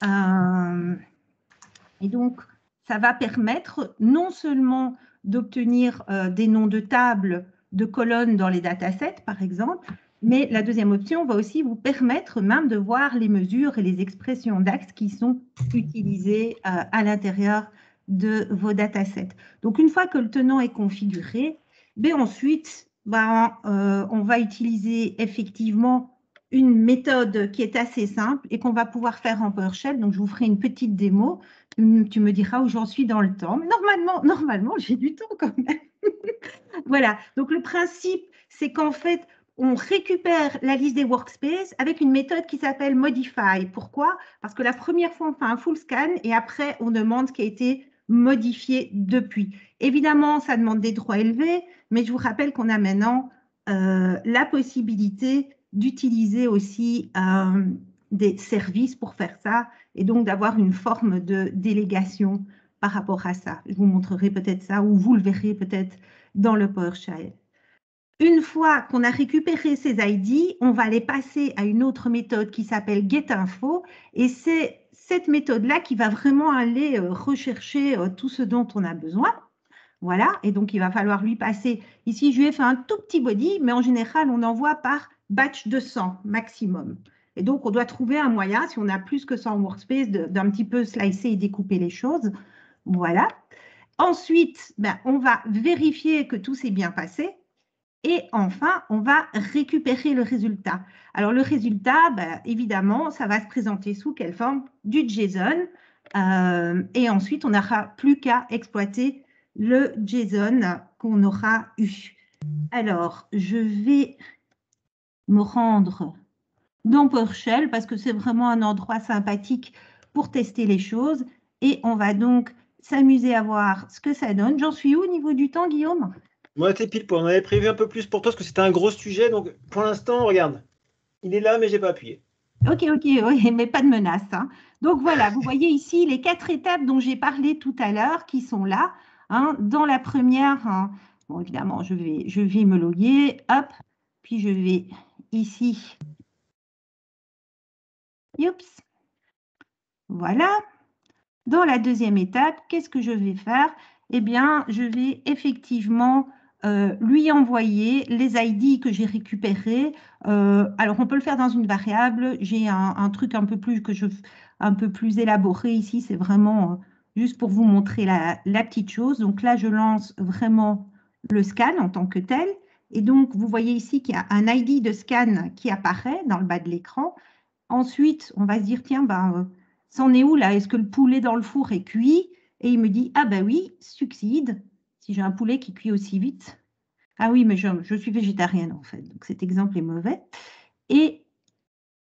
Et donc, ça va permettre non seulement d'obtenir des noms de tables, de colonnes dans les datasets, par exemple, mais la deuxième option va aussi vous permettre même de voir les mesures et les expressions DAX qui sont utilisées à l'intérieur de vos datasets. Donc, une fois que le tenant est configuré, ensuite, on va utiliser effectivement une méthode qui est assez simple et qu'on va pouvoir faire en PowerShell. Donc, je vous ferai une petite démo. Tu me diras où j'en suis dans le temps. Normalement, j'ai du temps quand même. Voilà. Donc, le principe, c'est qu'en fait, on récupère la liste des workspaces avec une méthode qui s'appelle Modify. Pourquoi? Parce que la première fois, on fait un full scan et après, on demande ce qui a été modifié depuis. Évidemment, ça demande des droits élevés, mais je vous rappelle qu'on a maintenant la possibilité d'utiliser aussi des services pour faire ça et donc d'avoir une forme de délégation par rapport à ça. Je vous montrerai peut-être ça ou vous le verrez peut-être dans le PowerShell. Une fois qu'on a récupéré ces ID, on va les passer à une autre méthode qui s'appelle getInfo et c'est cette méthode-là qui va vraiment aller rechercher tout ce dont on a besoin. Voilà, et donc il va falloir lui passer, ici je lui ai fait un tout petit body, mais en général on envoie par batch de 100 maximum. Et donc on doit trouver un moyen, si on a plus que 100 workspace, d'un petit peu slicer et découper les choses. Voilà. Ensuite, on va vérifier que tout s'est bien passé. Et enfin, on va récupérer le résultat. Alors, le résultat, évidemment, ça va se présenter sous quelle forme? Du JSON. Et ensuite, on n'aura plus qu'à exploiter le JSON qu'on aura eu. Alors, je vais me rendre dans PowerShell parce que c'est vraiment un endroit sympathique pour tester les choses. Et on va donc s'amuser à voir ce que ça donne. J'en suis où au niveau du temps, Guillaume? Moi, t'es pile poil. On avait prévu un peu plus pour toi parce que c'était un gros sujet. Donc, pour l'instant, regarde, il est là, mais j'ai pas appuyé. Ok, oui, mais pas de menace. Hein. Donc voilà, vous voyez ici les 4 étapes dont j'ai parlé tout à l'heure qui sont là. Hein. Dans la première, hein, bon, évidemment, je vais me loguer. Hop, puis je vais ici. Oups. Voilà. Dans la deuxième étape, qu'est-ce que je vais faire? Eh bien, je vais effectivement lui envoyer les ID que j'ai récupérés. Alors, on peut le faire dans une variable. J'ai un truc un peu plus élaboré ici. C'est vraiment juste pour vous montrer la petite chose. Donc là, je lance vraiment le scan en tant que tel. Et donc, vous voyez ici qu'il y a un ID de scan qui apparaît dans le bas de l'écran. Ensuite, on va se dire, tiens, c'en est où là? Est-ce que le poulet dans le four est cuit? Et il me dit, ah ben oui, succide. Si j'ai un poulet qui cuit aussi vite. Ah oui, mais je suis végétarienne en fait, donc cet exemple est mauvais. Et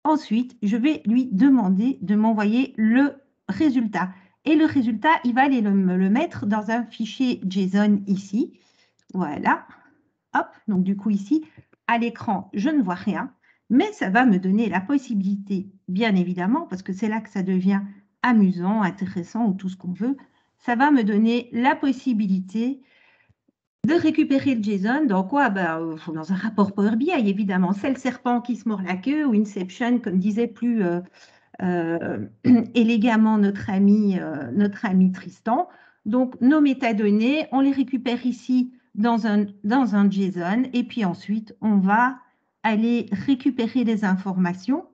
ensuite, je vais lui demander de m'envoyer le résultat. Et le résultat, il va aller me le mettre dans un fichier JSON ici. Voilà. Hop, donc du coup ici, à l'écran, je ne vois rien, mais ça va me donner la possibilité, bien évidemment, parce que c'est là que ça devient amusant, intéressant ou tout ce qu'on veut, ça va me donner la possibilité de récupérer le JSON dans quoi? Dans un rapport Power BI, évidemment. C'est le serpent qui se mord la queue ou Inception, comme disait plus élégamment notre ami Tristan. Donc, nos métadonnées, on les récupère ici dans un JSON et puis ensuite, on va aller récupérer des informations.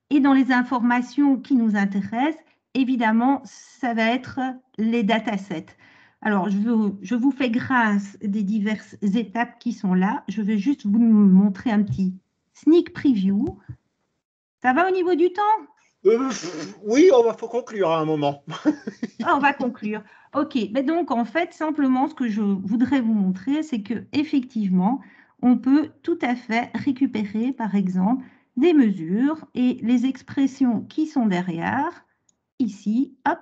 Et dans les informations qui nous intéressent, évidemment, ça va être les datasets. Alors, je vous fais grâce des diverses étapes qui sont là. Je vais juste vous montrer un petit sneak preview. Ça va au niveau du temps? Oui, faut conclure à un moment. On va conclure. OK. Mais donc, en fait, simplement, ce que je voudrais vous montrer, c'est qu'effectivement, on peut tout à fait récupérer, par exemple, des mesures et les expressions qui sont derrière, ici, hop.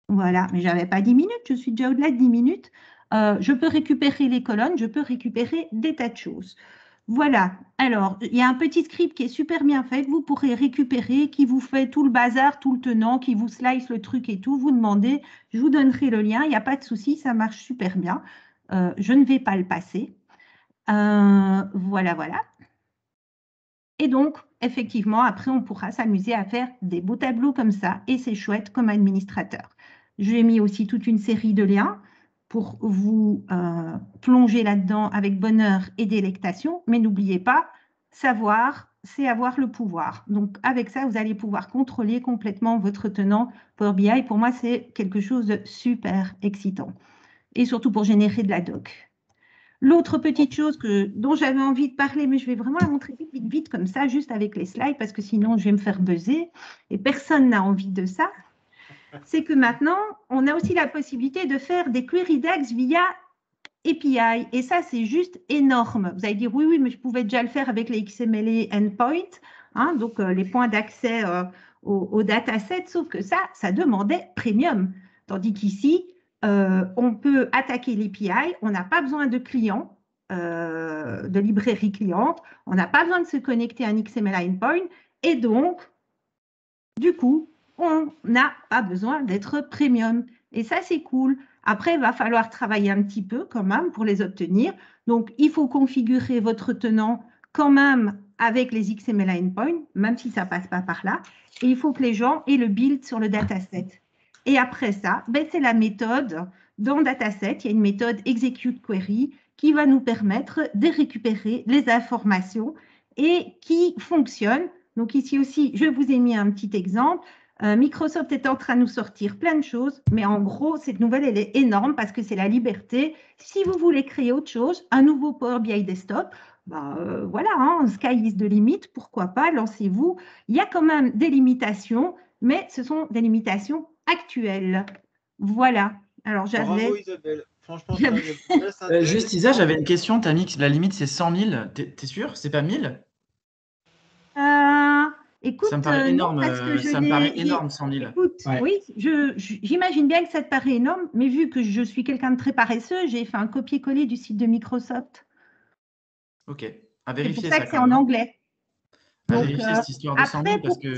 Voilà, mais je n'avais pas 10 minutes, je suis déjà au-delà de 10 minutes. Je peux récupérer les colonnes, je peux récupérer des tas de choses. Voilà, alors, il y a un petit script qui est super bien fait, que vous pourrez récupérer, qui vous fait tout le bazar, tout le tenant, qui vous slice le truc et tout. Vous demandez, je vous donnerai le lien, il n'y a pas de souci, ça marche super bien. Je ne vais pas le passer. Voilà, voilà. Et donc, effectivement, après, on pourra s'amuser à faire des beaux tableaux comme ça, et c'est chouette comme administrateur. Je ai mis aussi toute une série de liens pour vous plonger là-dedans avec bonheur et délectation, mais n'oubliez pas, savoir, c'est avoir le pouvoir. Donc, avec ça, vous allez pouvoir contrôler complètement votre tenant Power BI. Pour moi, c'est quelque chose de super excitant, et surtout pour générer de la doc. L'autre petite chose dont j'avais envie de parler, mais je vais vraiment la montrer vite, comme ça, juste avec les slides, parce que sinon, je vais me faire buzzer, et personne n'a envie de ça, c'est que maintenant, on a aussi la possibilité de faire des query DAX via API, et ça, c'est juste énorme. Vous allez dire, oui, mais je pouvais déjà le faire avec les XML endpoints, hein, donc les points d'accès au dataset, sauf que ça demandait premium, tandis qu'ici, on peut attaquer l'API, on n'a pas besoin de client, de librairie cliente, on n'a pas besoin de se connecter à un XML endpoint, et donc, du coup, on n'a pas besoin d'être premium. Et ça, c'est cool. Après, il va falloir travailler un petit peu quand même pour les obtenir. Donc, il faut configurer votre tenant quand même avec les XML endpoints, même si ça ne passe pas par là. Et il faut que les gens aient le build sur le dataset. Et après ça, c'est la méthode. Dans Dataset, il y a une méthode Execute Query qui va nous permettre de récupérer les informations et qui fonctionne. Donc ici aussi, je vous ai mis un petit exemple. Microsoft est en train de nous sortir plein de choses, mais en gros, cette nouvelle, elle est énorme parce que c'est la liberté. Si vous voulez créer autre chose, un nouveau Power BI Desktop, voilà, hein, sky is the limit, pourquoi pas, lancez-vous. Il y a quand même des limitations, mais ce sont des limitations actuelles. Voilà. Alors, Bravo Isabelle. Franchement, juste Isa, j'avais une question. Tu as mis que la limite, c'est 100 000. T'es sûr? C'est pas 1000? Écoute, ça me paraît énorme, non, parce que ça me paraît énorme, 100 000. Écoute, ouais. Oui, j'imagine bien que ça te paraît énorme, mais vu que je suis quelqu'un de très paresseux, j'ai fait un copier-coller du site de Microsoft. Ok, à vérifier. C'est pour ça que c'est en anglais. À vérifier cette histoire de 100 000 parce que...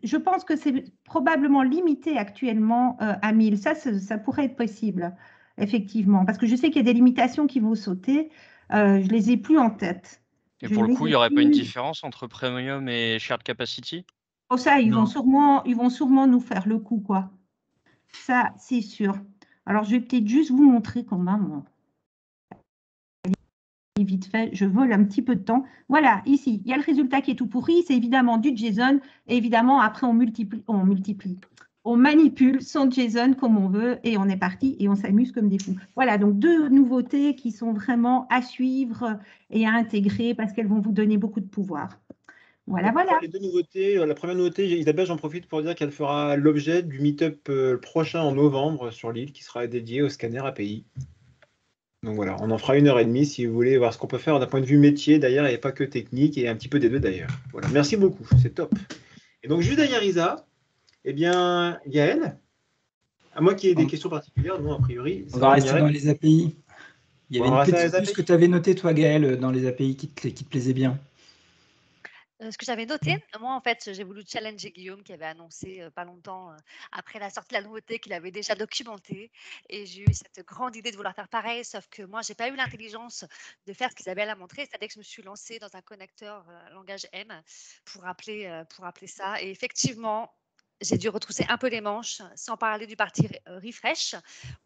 je pense que c'est probablement limité actuellement à 1000. Ça pourrait être possible, effectivement, parce que je sais qu'il y a des limitations qui vont sauter. Je ne les ai plus en tête. Et pour le coup, il n'y aurait pas une différence entre Premium et Shared Capacity? Oh, ça, ils vont sûrement nous faire le coup, quoi. Ça, c'est sûr. Alors, je vais peut-être juste vous montrer quand même. Vite fait, je vole un petit peu de temps. Voilà, ici, il y a le résultat qui est tout pourri. C'est évidemment du JSON. Et évidemment, après, on manipule son JSON comme on veut et on est parti et on s'amuse comme des fous. Voilà, donc 2 nouveautés qui sont vraiment à suivre et à intégrer parce qu'elles vont vous donner beaucoup de pouvoir. Voilà, voilà. Les 2 nouveautés, la première nouveauté, Isabelle, j'en profite pour dire qu'elle fera l'objet du meet-up prochain en novembre sur l'île qui sera dédié au scanner API. Donc voilà, on en fera 1h30 si vous voulez voir ce qu'on peut faire d'un point de vue métier d'ailleurs et pas que technique et un petit peu des deux d'ailleurs. Voilà, merci beaucoup, c'est top. Et donc juste derrière Isa, eh bien Gaëlle, À moins qu'il y ait des questions particulières, non, a priori. On va rester dans les API. Il y avait une petite chose chose que tu avais noté, toi, Gaël, dans les API qui te plaisait bien. Ce que j'avais noté, moi en fait, j'ai voulu challenger Guillaume qui avait annoncé pas longtemps après la sortie de la nouveauté qu'il avait déjà documenté. Et j'ai eu cette grande idée de vouloir faire pareil, sauf que moi, j'ai pas eu l'intelligence de faire ce qu'Isabelle a montré. C'est-à-dire que je me suis lancée dans un connecteur langage M pour appeler ça. Et effectivement, j'ai dû retrousser un peu les manches, sans parler du parti refresh.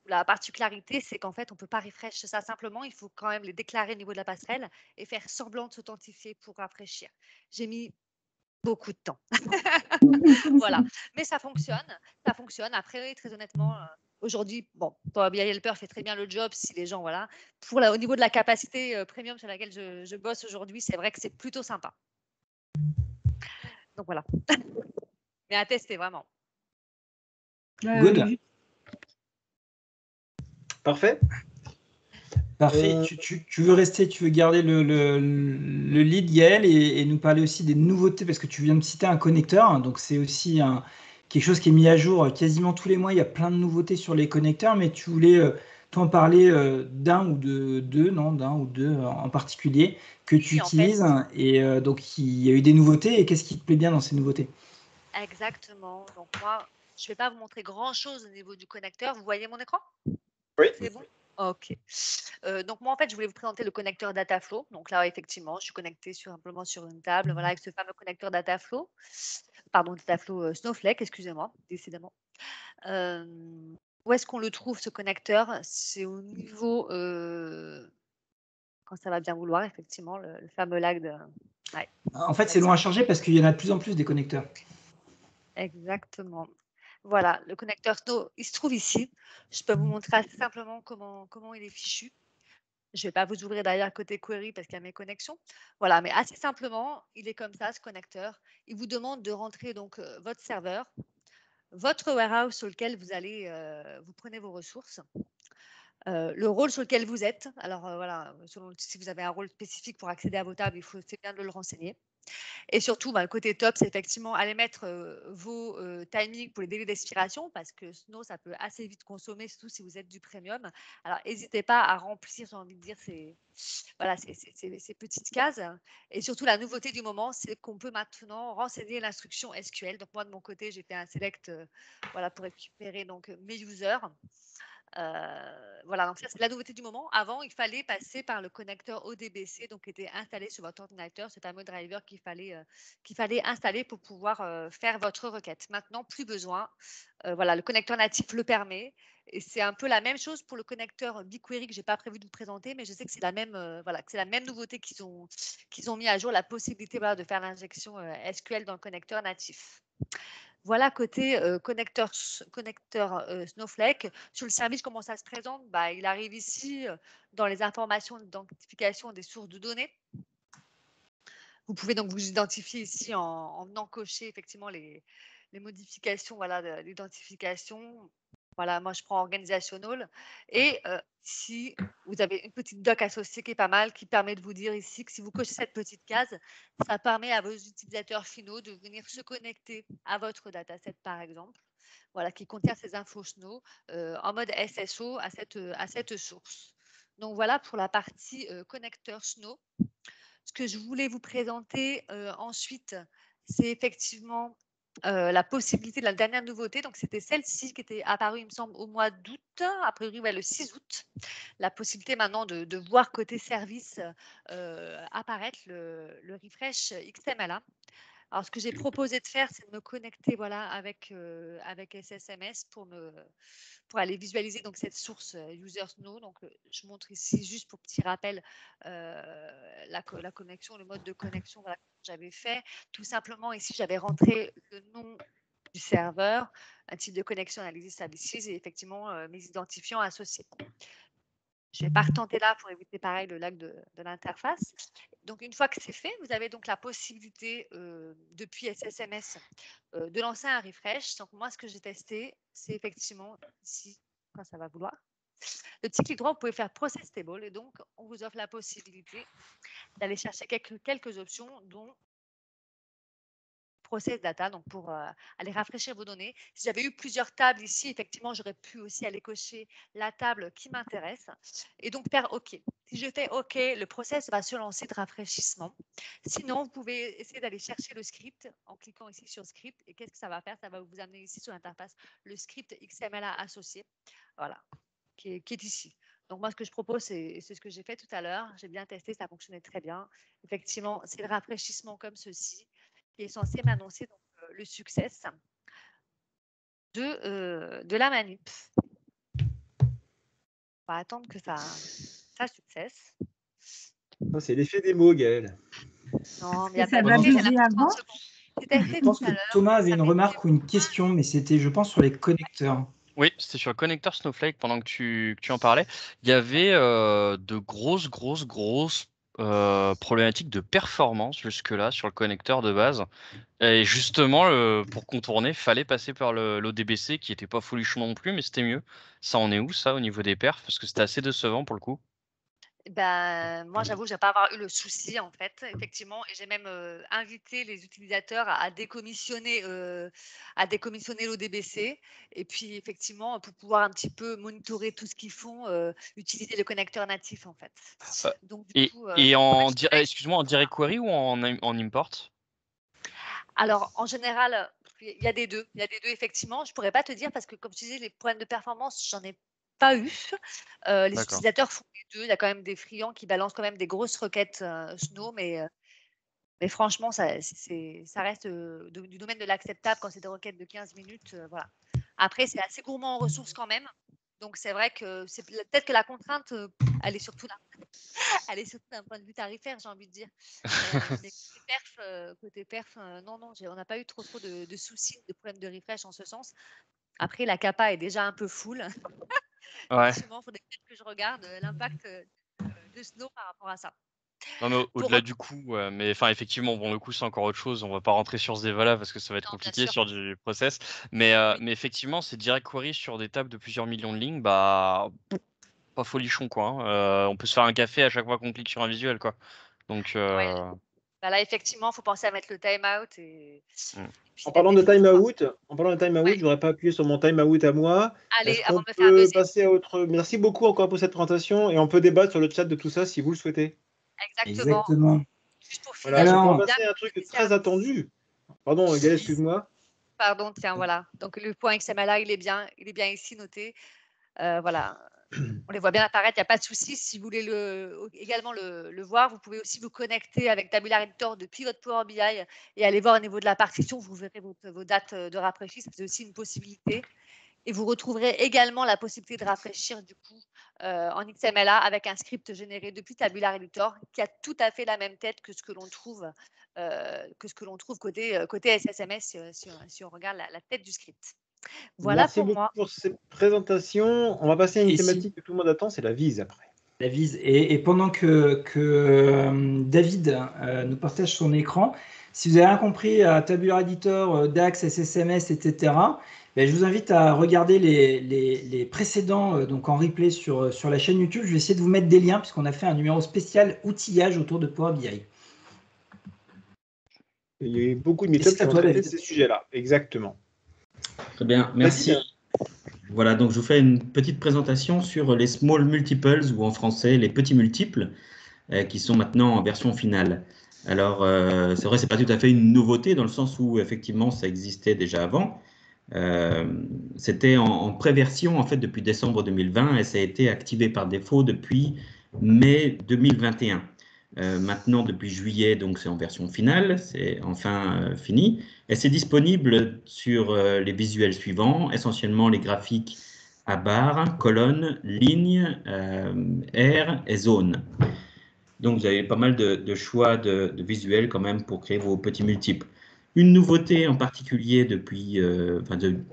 La particularité, c'est qu'en fait, on ne peut pas refresh ça simplement. Il faut quand même les déclarer au niveau de la passerelle et faire semblant de s'authentifier pour rafraîchir. J'ai mis beaucoup de temps. Voilà. Mais ça fonctionne. Ça fonctionne. Après, très honnêtement, aujourd'hui, bon, Power BI Helper fait très bien le job si les gens, voilà. Au niveau de la capacité premium sur laquelle je bosse aujourd'hui, c'est vrai que c'est plutôt sympa. Donc voilà. Mais à tester, vraiment. Good. Parfait. Parfait. Tu veux rester, tu veux garder le lead, Gaël, et nous parler aussi des nouveautés, parce que tu viens de citer un connecteur, hein, donc c'est aussi quelque chose qui est mis à jour quasiment tous les mois. Il y a plein de nouveautés sur les connecteurs, mais tu voulais toi en parler d'un ou deux en particulier que tu utilises. Et donc, il y a eu des nouveautés, et qu'est-ce qui te plaît bien dans ces nouveautés? Exactement. Donc moi, je ne vais pas vous montrer grand-chose au niveau du connecteur. Vous voyez mon écran? Oui. C'est bon? Ok. Donc moi, en fait, je voulais vous présenter le connecteur Dataflow. Donc là, effectivement, je suis connectée simplement sur une table, voilà, avec ce fameux connecteur Dataflow. Pardon, Dataflow Snowflake, excusez-moi, décidément. Où est-ce qu'on le trouve, ce connecteur? C'est au niveau, quand ça va bien vouloir, effectivement, le fameux lag de... Ouais. En fait, c'est long à charger parce qu'il y en a de plus en plus des connecteurs. Exactement. Voilà, le connecteur Snow, il se trouve ici. Je peux vous montrer assez simplement comment il est fichu. Je ne vais pas vous ouvrir d'ailleurs côté query parce qu'il y a mes connexions. Voilà, mais assez simplement, il est comme ça, ce connecteur. Il vous demande de rentrer donc votre serveur, votre warehouse sur lequel vous allez, vous prenez vos ressources, le rôle sur lequel vous êtes. Alors voilà, si vous avez un rôle spécifique pour accéder à vos tables, c'est bien de le renseigner. Et surtout, le côté top, c'est effectivement aller mettre vos timings pour les délais d'expiration parce que Snow, ça peut assez vite consommer, surtout si vous êtes du premium. Alors, n'hésitez pas à remplir, j'ai envie de dire, ces petites cases. Et surtout, la nouveauté du moment, c'est qu'on peut maintenant renseigner l'instruction SQL. Donc, moi, de mon côté, j'ai fait un select pour récupérer donc, mes users. Voilà, donc ça c'est la nouveauté du moment. Avant, il fallait passer par le connecteur ODBC, donc qui était installé sur votre ordinateur, ce fameux driver qu'il fallait installer pour pouvoir faire votre requête. Maintenant, plus besoin. Voilà, le connecteur natif le permet. Et c'est un peu la même chose pour le connecteur BigQuery que je n'ai pas prévu de vous présenter, mais je sais que c'est la même, que c'est la même nouveauté qu'ils ont mis à jour, la possibilité de faire l'injection SQL dans le connecteur natif. Voilà, côté connecteur Snowflake. Sur le service, comment ça se présente? Il arrive ici dans les informations d'identification des sources de données. Vous pouvez donc vous identifier ici en venant cocher effectivement les modifications d'identification. Voilà, moi je prends organizational. Et ici, vous avez une petite doc associée qui est pas mal, qui permet de vous dire ici que si vous cochez cette petite case, ça permet à vos utilisateurs finaux de venir se connecter à votre dataset, par exemple, voilà, qui contient ces infos Snow en mode SSO à cette source. Donc voilà pour la partie connecteur Snow. Ce que je voulais vous présenter ensuite, c'est effectivement la possibilité de la dernière nouveauté. Donc, c'était celle-ci qui était apparue, il me semble, au mois d'août, a priori le 6 août. La possibilité maintenant de voir côté service apparaître le refresh XMLA. Alors, ce que j'ai proposé de faire, c'est de me connecter avec SSMS pour aller visualiser donc, cette source user Snow. Donc, je montre ici, juste pour petit rappel, la connexion, le mode de connexion que j'avais fait. Tout simplement, ici, j'avais rentré le nom du serveur, un type de connexion analysis services et effectivement mes identifiants associés. Je ne vais pas retenter là pour éviter pareil le lag de l'interface. Donc, une fois que c'est fait, vous avez donc la possibilité depuis SSMS de lancer un refresh. Donc, moi, ce que j'ai testé, c'est effectivement ici, quand ça va vouloir. Le petit clic droit, vous pouvez faire Process Table et donc, on vous offre la possibilité d'aller chercher quelques options dont Process Data, donc pour aller rafraîchir vos données. Si j'avais eu plusieurs tables ici, effectivement, j'aurais pu aussi aller cocher la table qui m'intéresse et donc faire OK. Si je fais OK, le process va se lancer de rafraîchissement. Sinon, vous pouvez essayer d'aller chercher le script en cliquant ici sur script. Et qu'est-ce que ça va faire? Ça va vous amener ici sur l'interface le script XML associé, voilà, qui est ici. Donc moi, ce que je propose, c'est ce que j'ai fait tout à l'heure. J'ai bien testé, ça fonctionnait très bien. Effectivement, c'est le rafraîchissement comme ceci qui est censé m'annoncer le succès de la manip. On va attendre que ça successe. C'est l'effet des mots, Gaël. Non, mais il y a Ça pas va de bouger avant. Je pense que Thomas avait une remarque ou une question, mais c'était, je pense, sur les connecteurs. Oui, c'était sur le connecteur Snowflake pendant que tu en parlais. Il y avait de grosses problématiques de performance jusque-là sur le connecteur de base. Et justement, pour contourner, il fallait passer par l'ODBC qui n'était pas folichon non plus, mais c'était mieux. Ça en est où, ça, au niveau des perfs? Parce que c'était assez décevant pour le coup. Ben, moi, j'avoue, je n'ai pas avoir eu le souci, en fait, effectivement. Et j'ai même invité les utilisateurs à décommissionner l'ODBC. Et puis, effectivement, pour pouvoir un petit peu monitorer tout ce qu'ils font, utiliser le connecteur natif, en fait. Donc, du coup, excuse-moi, en direct query ou en import? Alors, en général, il y a des deux. Il y a des deux, effectivement. Je ne pourrais pas te dire parce que, comme tu disais, les problèmes de performance, j'en ai pas eu. Les utilisateurs font les deux. Il y a quand même des friands qui balancent quand même des grosses requêtes Snow, mais franchement, ça reste du domaine de l'acceptable quand c'est des requêtes de 15 minutes. Voilà. Après, c'est assez gourmand en ressources quand même. Donc, c'est vrai que c'est peut-être que la contrainte, elle est surtout là. Elle est surtout d'un point de vue tarifaire, j'ai envie de dire. Mais côté perf, non, on n'a pas eu trop de soucis, de problèmes de refresh en ce sens. Après, la capa est déjà un peu full. Ouais. Effectivement, il faudrait peut-être que je regarde l'impact de Snow par rapport à ça. Non, mais au-delà du coup, mais enfin, effectivement, bon, le coup, c'est encore autre chose. On va pas rentrer sur ce débat-là parce que ça va être compliqué sur du process. Mais effectivement, c'est direct query sur des tables de plusieurs millions de lignes, bah, pas folichon, quoi. Hein. On peut se faire un café à chaque fois qu'on clique sur un visuel, quoi. Donc, bah là, effectivement, il faut penser à mettre le timeout. En parlant de timeout, je voudrais pas appuyer sur mon timeout à moi. Allez, Est-ce avant qu'on de me faire un peut deuxième. passer à autre... Merci beaucoup encore pour cette présentation et on peut débattre sur le chat de tout ça si vous le souhaitez. Exactement. Juste pour Voilà, finir, on va passer à un truc très attendu. Pardon, Gaël, excuse-moi. Pardon, tiens, voilà. Donc le point XML, il est bien ici noté. Voilà. On les voit bien apparaître, il n'y a pas de souci. Si vous voulez également le voir, vous pouvez aussi vous connecter avec Tabular Editor depuis votre Power BI et aller voir au niveau de la partition, vous verrez vos dates de rafraîchissement, c'est aussi une possibilité. Et vous retrouverez également la possibilité de rafraîchir du coup en XMLA avec un script généré depuis Tabular Editor qui a tout à fait la même tête que ce que l'on trouve, côté SSMS si on regarde la tête du script. Voilà. Merci beaucoup pour cette présentation. On va passer à une thématique que tout le monde attend, c'est la vise après. La vise. Et pendant que David nous partage son écran, si vous avez rien compris à Tabular Editor, DAX, SSMS, etc., ben, je vous invite à regarder les précédents donc en replay sur la chaîne YouTube. Je vais essayer de vous mettre des liens puisqu'on a fait un numéro spécial outillage autour de Power BI. Il y a eu beaucoup de méthodes qui ont traité ces sujets-là. Exactement. Très bien, merci. Voilà, donc je vous fais une petite présentation sur les small multiples, ou en français, les petits multiples, qui sont maintenant en version finale. Alors, c'est vrai, ce n'est pas tout à fait une nouveauté, dans le sens où, effectivement, ça existait déjà avant. C'était en pré-version, en fait, depuis décembre 2020, et ça a été activé par défaut depuis mai 2021. Maintenant, depuis juillet, donc c'est en version finale, c'est enfin fini. Et c'est disponible sur les visuels suivants, essentiellement les graphiques à barres, colonnes, lignes, aires et zones. Donc, vous avez pas mal de choix de visuels quand même pour créer vos petits multiples. Une nouveauté en particulier depuis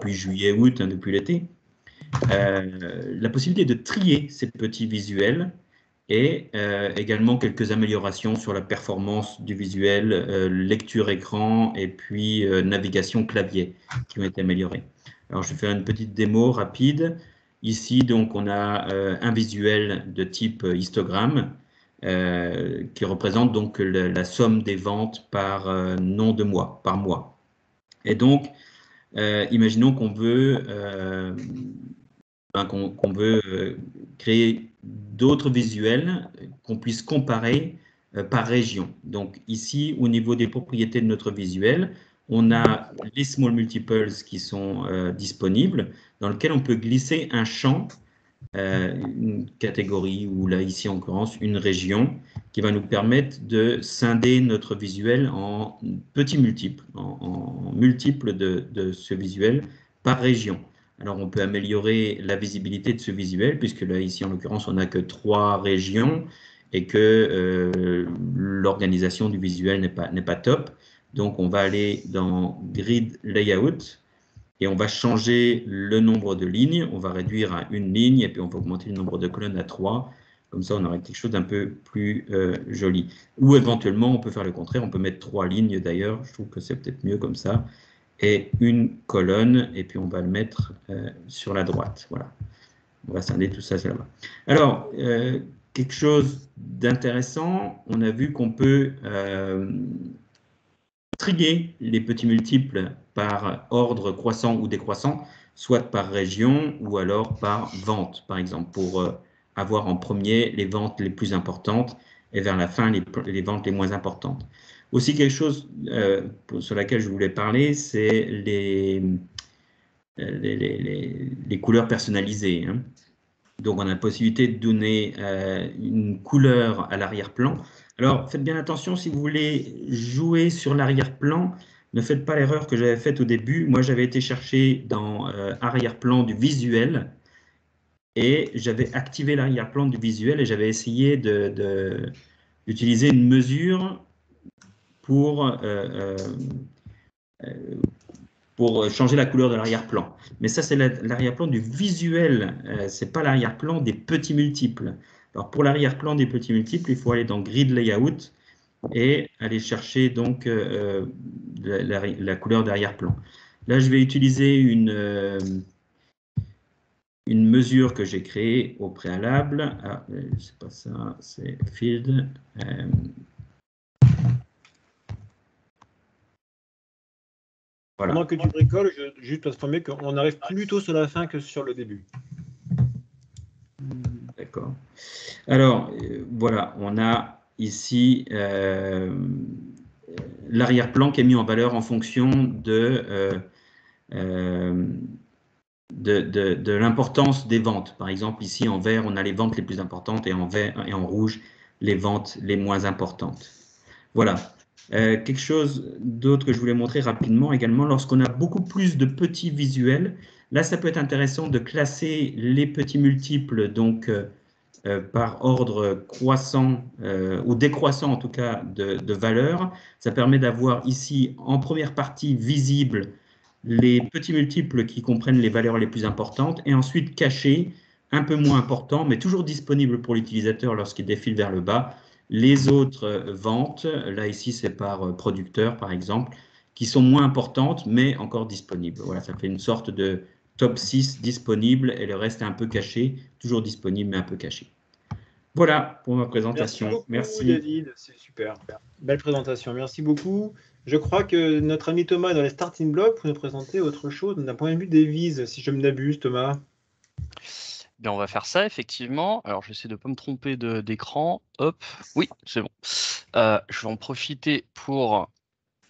juillet, août, hein, depuis l'été, la possibilité de trier ces petits visuels et également quelques améliorations sur la performance du visuel, lecture écran et puis navigation clavier qui ont été améliorées. Alors, je vais faire une petite démo rapide. Ici, donc, on a un visuel de type histogramme qui représente donc la somme des ventes par nom de mois, par mois. Et donc, imaginons qu'on veut, créer d'autres visuels qu'on puisse comparer par région. Donc ici, au niveau des propriétés de notre visuel, on a les small multiples qui sont disponibles, dans lequel on peut glisser un champ, une catégorie, ou là, ici en l'occurrence, une région, qui va nous permettre de scinder notre visuel en petits multiples, en multiples de ce visuel par région. Alors, on peut améliorer la visibilité de ce visuel, puisque là, ici, en l'occurrence, on n'a que 3 régions et que l'organisation du visuel n'est pas top. Donc, on va aller dans Grid Layout et on va changer le nombre de lignes. On va réduire à 1 ligne et puis on va augmenter le nombre de colonnes à 3. Comme ça, on aura quelque chose d'un peu plus joli. Ou éventuellement, on peut faire le contraire. On peut mettre 3 lignes d'ailleurs. Je trouve que c'est peut-être mieux comme ça. Et 1 colonne, et puis on va le mettre sur la droite. Voilà. On va scinder tout ça là-bas. Alors, quelque chose d'intéressant, on a vu qu'on peut triguer les petits multiples par ordre croissant ou décroissant, soit par région ou alors par vente, par exemple, pour avoir en premier les ventes les plus importantes et vers la fin les ventes les moins importantes. Aussi, quelque chose sur laquelle je voulais parler, c'est les couleurs personnalisées. Hein. Donc, on a la possibilité de donner une couleur à l'arrière-plan. Alors, faites bien attention, si vous voulez jouer sur l'arrière-plan, ne faites pas l'erreur que j'avais faite au début. Moi, j'avais été chercher dans arrière-plan du visuel et j'avais activé l'arrière-plan du visuel et j'avais essayé d'utiliser une mesure pour changer la couleur de l'arrière-plan. Mais ça, c'est l'arrière-plan du visuel, ce n'est pas l'arrière-plan des petits multiples. Alors, pour l'arrière-plan des petits multiples, il faut aller dans Grid Layout et aller chercher donc la couleur d'arrière-plan. Là, je vais utiliser une mesure que j'ai créée au préalable. Ah, c'est pas ça, c'est Field. Voilà. Pendant que tu bricoles, juste pour informer qu'on arrive plutôt sur la fin que sur le début. D'accord. Alors, voilà, on a ici l'arrière-plan qui est mis en valeur en fonction de l'importance des ventes. Par exemple, ici, en vert, on a les ventes les plus importantes et en vert et en rouge, les ventes les moins importantes. Voilà. Quelque chose d'autre que je voulais montrer rapidement également, lorsqu'on a beaucoup plus de petits visuels, là, ça peut être intéressant de classer les petits multiples donc, par ordre croissant ou décroissant en tout cas de valeur. Ça permet d'avoir ici en première partie visible les petits multiples qui comprennent les valeurs les plus importantes et ensuite cachés, un peu moins importants, mais toujours disponibles pour l'utilisateur lorsqu'il défile vers le bas, les autres ventes, là ici c'est par producteur par exemple, qui sont moins importantes mais encore disponibles. Voilà, ça fait une sorte de top 6 disponible et le reste est un peu caché, toujours disponible mais un peu caché. Voilà pour ma présentation. Merci David, c'est super. Belle présentation, merci beaucoup. Je crois que notre ami Thomas est dans les starting blocks pour nous présenter autre chose d'un point de vue des vises, si je ne m'abuse, Thomas. Bien, on va faire ça, effectivement. Alors, j'essaie de ne pas me tromper d'écran. Hop, oui, c'est bon. Je vais en profiter pour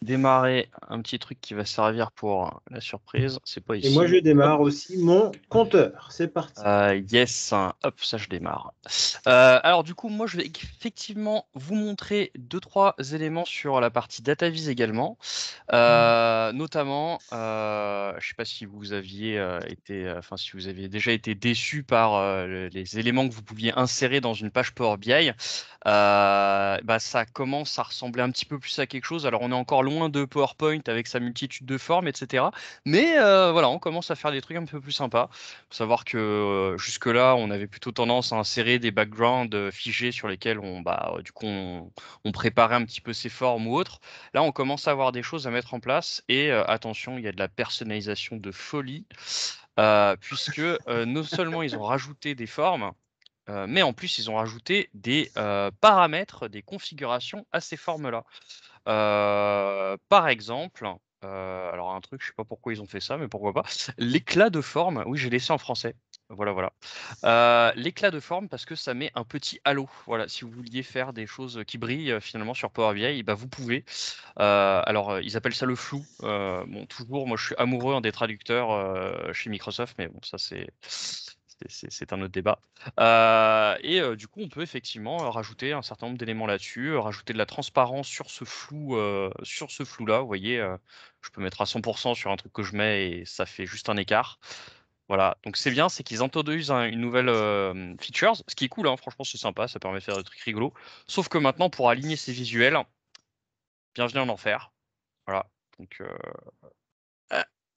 démarrer un petit truc qui va servir pour la surprise. C'est pas ici. Et moi, je démarre aussi mon compteur. C'est parti. Yes, hop, ça je démarre. Alors du coup, moi je vais effectivement vous montrer 2-3 éléments sur la partie DataVis également. Notamment, je ne sais pas si vous aviez si vous aviez déjà été déçu par les éléments que vous pouviez insérer dans une page Power BI. Ça commence à ressembler un petit peu plus à quelque chose. Alors on est encore loin de PowerPoint avec sa multitude de formes, etc. Mais voilà, on commence à faire des trucs un peu plus sympas. Faut savoir que jusque-là, on avait plutôt tendance à insérer des backgrounds figés sur lesquels on préparait un petit peu ces formes ou autres. Là, on commence à avoir des choses à mettre en place et attention, il y a de la personnalisation de folie puisque non seulement ils ont rajouté des formes, mais en plus, ils ont rajouté des paramètres, des configurations à ces formes-là. Par exemple, Alors un truc, je sais pas pourquoi ils ont fait ça, mais pourquoi pas. L'éclat de forme, oui, j'ai laissé en français. Voilà. L'éclat de forme parce que ça met un petit halo. Voilà, si vous vouliez faire des choses qui brillent finalement sur Power BI, bah, vous pouvez. Alors, ils appellent ça le flou. Bon, toujours, moi, je suis amoureux des traducteurs chez Microsoft, mais bon, ça, c'est un autre débat. Du coup, on peut effectivement rajouter un certain nombre d'éléments là-dessus, rajouter de la transparence sur ce flou-là. Vous voyez, je peux mettre à 100% sur un truc que je mets et ça fait juste un écart. Voilà, donc c'est bien, c'est qu'ils introduisent une nouvelle feature, ce qui est cool, hein, franchement, c'est sympa, ça permet de faire des trucs rigolos. Sauf que maintenant, pour aligner ces visuels, bienvenue en enfer. Voilà, donc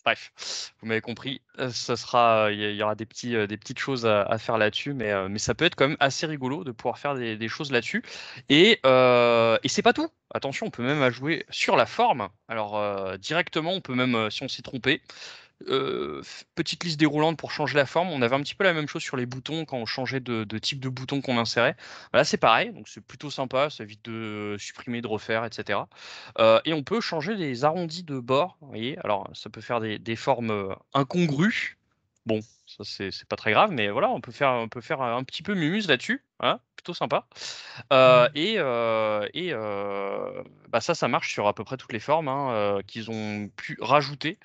bref, vous m'avez compris. Il y aura des petites choses à faire là-dessus, mais ça peut être quand même assez rigolo de pouvoir faire des choses là-dessus. Et c'est pas tout. Attention, on peut même jouer sur la forme. Alors directement, on peut même, si on s'est trompé, petite liste déroulante pour changer la forme. On avait un petit peu la même chose sur les boutons quand on changeait de type de bouton qu'on insérait. Là, c'est pareil, donc c'est plutôt sympa, ça évite de supprimer, de refaire, etc. Et on peut changer les arrondis de bord. Vous voyez, alors ça peut faire des formes incongrues. Bon, ça c'est pas très grave, mais voilà, on peut faire un petit peu mumuse là-dessus, hein, plutôt sympa. Bah ça marche sur à peu près toutes les formes hein, qu'ils ont pu rajouter.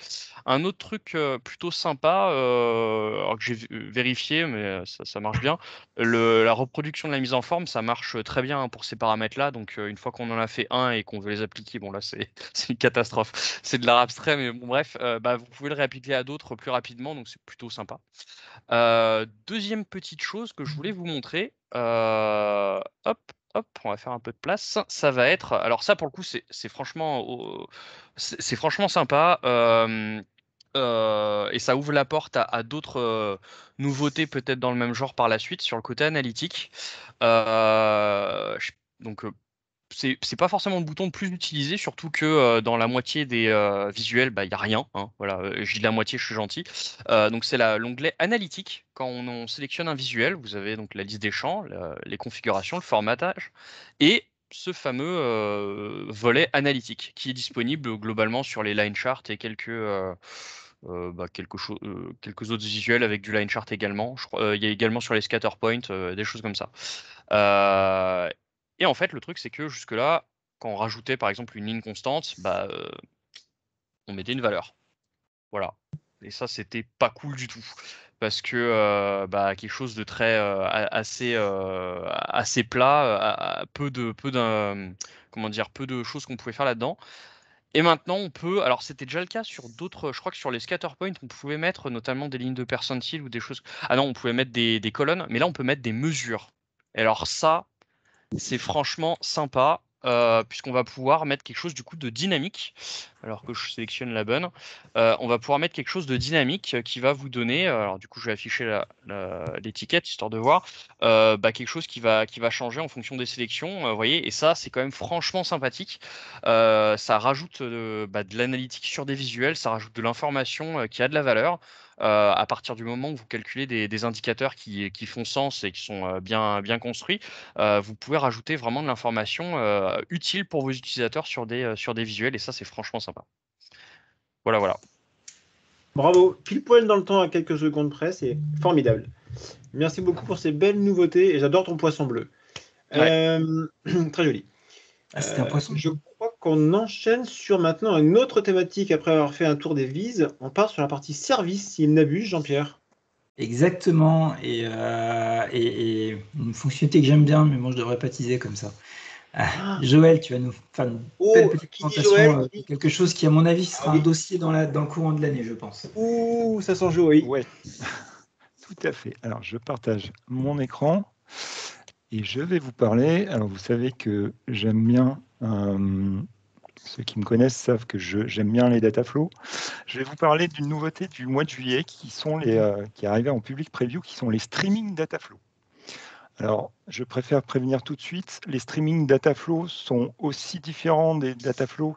Un autre truc plutôt sympa, alors que j'ai vérifié, mais ça marche bien, la reproduction de la mise en forme, ça marche très bien hein, pour ces paramètres-là. Donc une fois qu'on en a fait un et qu'on veut les appliquer, bon là c'est une catastrophe. C'est de l'art abstrait, mais bon bref, bah, vous pouvez le réappliquer à d'autres plus rapidement, donc c'est plutôt sympa. Deuxième petite chose que je voulais vous montrer, hop, on va faire un peu de place. Ça va être, alors ça pour le coup c'est franchement, c'est franchement sympa. Et ça ouvre la porte à d'autres nouveautés peut-être dans le même genre par la suite sur le côté analytique. Donc c'est pas forcément le bouton le plus utilisé, surtout que dans la moitié des visuels, bah, il n'y a rien. Hein, voilà, je dis la moitié, je suis gentil. Donc c'est l'onglet analytique. Quand on sélectionne un visuel, vous avez donc la liste des champs, les configurations, le formatage et ce fameux volet analytique qui est disponible globalement sur les line charts et quelques autres visuels avec du line chart également. Il y a également sur les scatter points des choses comme ça. Et en fait, le truc, c'est que jusque-là, quand on rajoutait par exemple une ligne constante, bah, on mettait une valeur. Voilà. Et ça, c'était pas cool du tout. Parce que bah, quelque chose de très assez plat, peu de choses qu'on pouvait faire là-dedans. Et maintenant, on peut. Alors, c'était déjà le cas sur d'autres. Je crois que sur les scatter points, on pouvait mettre notamment des lignes de percentile ou des choses. Ah non, on pouvait mettre des colonnes, mais là, on peut mettre des mesures. Et alors, ça, c'est franchement sympa, puisqu'on va pouvoir mettre quelque chose du coup de dynamique. Alors que je sélectionne la bonne, on va pouvoir mettre quelque chose de dynamique qui va vous donner. Alors du coup, je vais afficher l'étiquette histoire de voir quelque chose qui va changer en fonction des sélections. Vous voyez, et ça, c'est quand même franchement sympathique. Ça rajoute de l'analytique sur des visuels, ça rajoute de l'information qui a de la valeur. À partir du moment où vous calculez des indicateurs qui font sens et qui sont bien construits, vous pouvez rajouter vraiment de l'information utile pour vos utilisateurs sur des visuels, et ça, c'est franchement sympa. Voilà. Bravo, pile poil dans le temps à quelques secondes près, c'est formidable. Merci beaucoup pour ces belles nouveautés et j'adore ton poisson bleu. Ouais. Très joli. C'était un poisson. Je crois qu'on enchaîne sur maintenant une autre thématique après avoir fait un tour des vises. On part sur la partie service, s'il n'abuse, Jean-Pierre. Exactement. Et une fonctionnalité que j'aime bien, mais bon, je devrais pas teaser comme ça. Joël, tu vas nous faire une belle petite présentation, quelque chose qui, à mon avis, sera un dossier dans le courant de l'année, je pense. Ouh, ça sent jouer. Ouais, tout à fait. Alors, je partage mon écran et je vais vous parler. Alors, vous savez que j'aime bien, ceux qui me connaissent savent que j'aime bien les data flows. Je vais vous parler d'une nouveauté du mois de juillet qui est arrivée en public preview, qui sont les streaming data flows. Alors, je préfère prévenir tout de suite, les streaming data flows sont aussi différents des data flows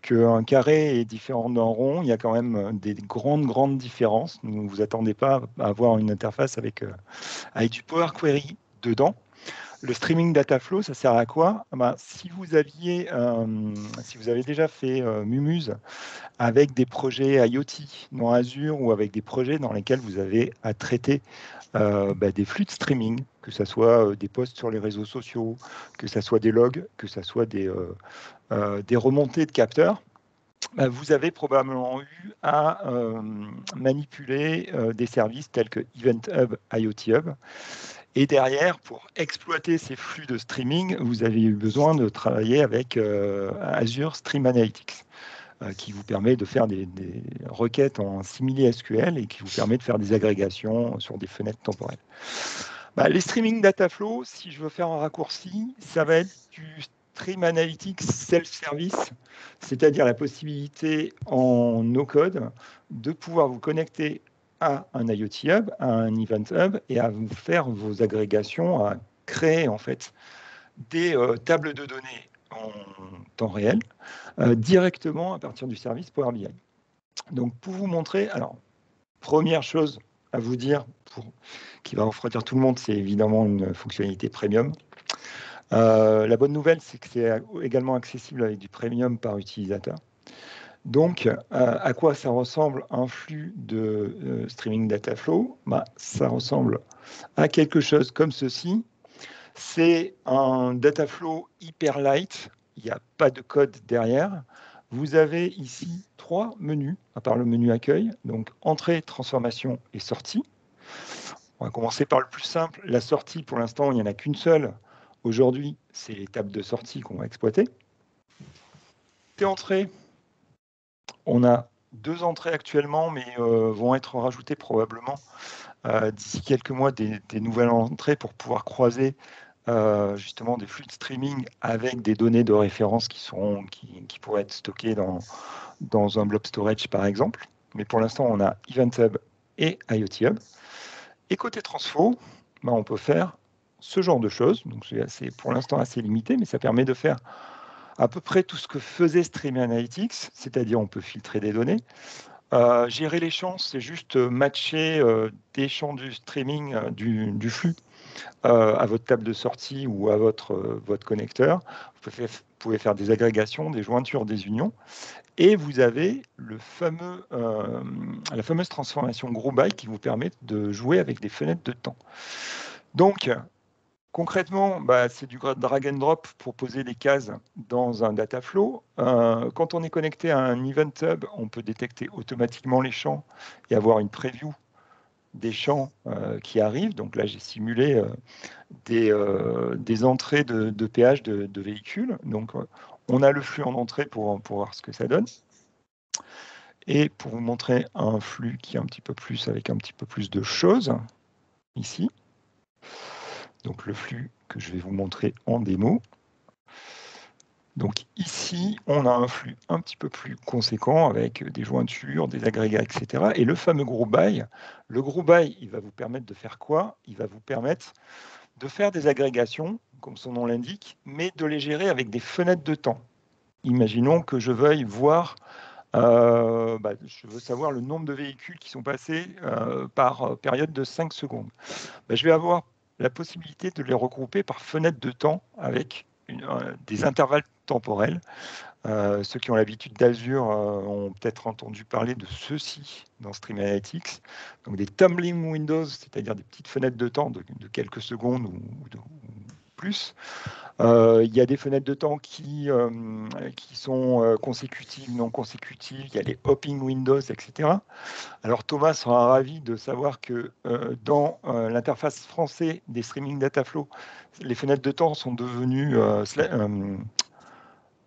qu'un carré est différent d'un rond. Il y a quand même des grandes différences. Ne vous attendez pas à avoir une interface avec du Power Query dedans. Le streaming data flow, ça sert à quoi? Si vous avez déjà fait Mumuse avec des projets IoT dans Azure ou avec des projets dans lesquels vous avez à traiter des flux de streaming, que ce soit des posts sur les réseaux sociaux, que ce soit des logs, que ce soit des remontées de capteurs, vous avez probablement eu à manipuler des services tels que Event Hub, IoT Hub. Et derrière, pour exploiter ces flux de streaming, vous avez eu besoin de travailler avec Azure Stream Analytics, qui vous permet de faire des requêtes en simili SQL et qui vous permet de faire des agrégations sur des fenêtres temporelles. Les streaming data flow, si je veux faire un raccourci, ça va être du Stream Analytics Self-Service, c'est-à-dire la possibilité en no-code de pouvoir vous connecter à un IoT Hub, à un Event Hub et à vous faire vos agrégations, à créer en fait des tables de données en temps réel directement à partir du service Power BI. Donc pour vous montrer, alors première chose à vous dire qui va refroidir tout le monde, c'est évidemment une fonctionnalité premium. La bonne nouvelle, c'est que c'est également accessible avec du premium par utilisateur. Donc, à quoi ça ressemble un flux de streaming data flow? Ça ressemble à quelque chose comme ceci. C'est un data flow hyper light. Il n'y a pas de code derrière. Vous avez ici 3 menus, à part le menu accueil. Donc, entrée, transformation et sortie. On va commencer par le plus simple. La sortie, pour l'instant, il n'y en a qu'une seule. Aujourd'hui, c'est les tables de sortie qu'on va exploiter. Côté entrée, on a 2 entrées actuellement, mais vont être rajoutées probablement d'ici quelques mois des nouvelles entrées pour pouvoir croiser justement des flux de streaming avec des données de référence qui pourraient être stockées dans un blob storage par exemple. Mais pour l'instant, on a Event Hub et IoT Hub. Et côté transfo, on peut faire ce genre de choses. Donc c'est pour l'instant assez limité, mais ça permet de faire à peu près tout ce que faisait Stream Analytics, c'est-à-dire on peut filtrer des données. Gérer les champs, c'est juste matcher des champs du streaming, du flux, à votre table de sortie ou à votre connecteur. Vous pouvez faire des agrégations, des jointures, des unions. Et vous avez la fameuse transformation group by qui vous permet de jouer avec des fenêtres de temps. Donc, concrètement, c'est du drag and drop pour poser des cases dans un data flow. Quand on est connecté à un Event Hub, on peut détecter automatiquement les champs et avoir une preview des champs qui arrivent. Donc là, j'ai simulé des entrées de péage de véhicules. Donc, on a le flux en entrée pour voir ce que ça donne. Et pour vous montrer un flux qui est un petit peu plus, avec un petit peu plus de choses, ici. Donc le flux que je vais vous montrer en démo. Donc ici, on a un flux un petit peu plus conséquent avec des jointures, des agrégats, etc. Et le fameux group by, le group by, il va vous permettre de faire quoi? Il va vous permettre de faire des agrégations, comme son nom l'indique, mais de les gérer avec des fenêtres de temps. Imaginons que je veuille voir, je veux savoir le nombre de véhicules qui sont passés par période de 5 secondes. Je vais avoir la possibilité de les regrouper par fenêtre de temps avec des intervalles temporels. Ceux qui ont l'habitude d'Azure ont peut-être entendu parler de ceci dans Stream Analytics. Donc des tumbling windows, c'est-à-dire des petites fenêtres de temps de quelques secondes ou plus. Il y a des fenêtres de temps qui sont consécutives, non consécutives. Il y a les hopping windows, etc. Alors Thomas sera ravi de savoir que dans l'interface français des streaming data flow, les fenêtres de temps sont devenues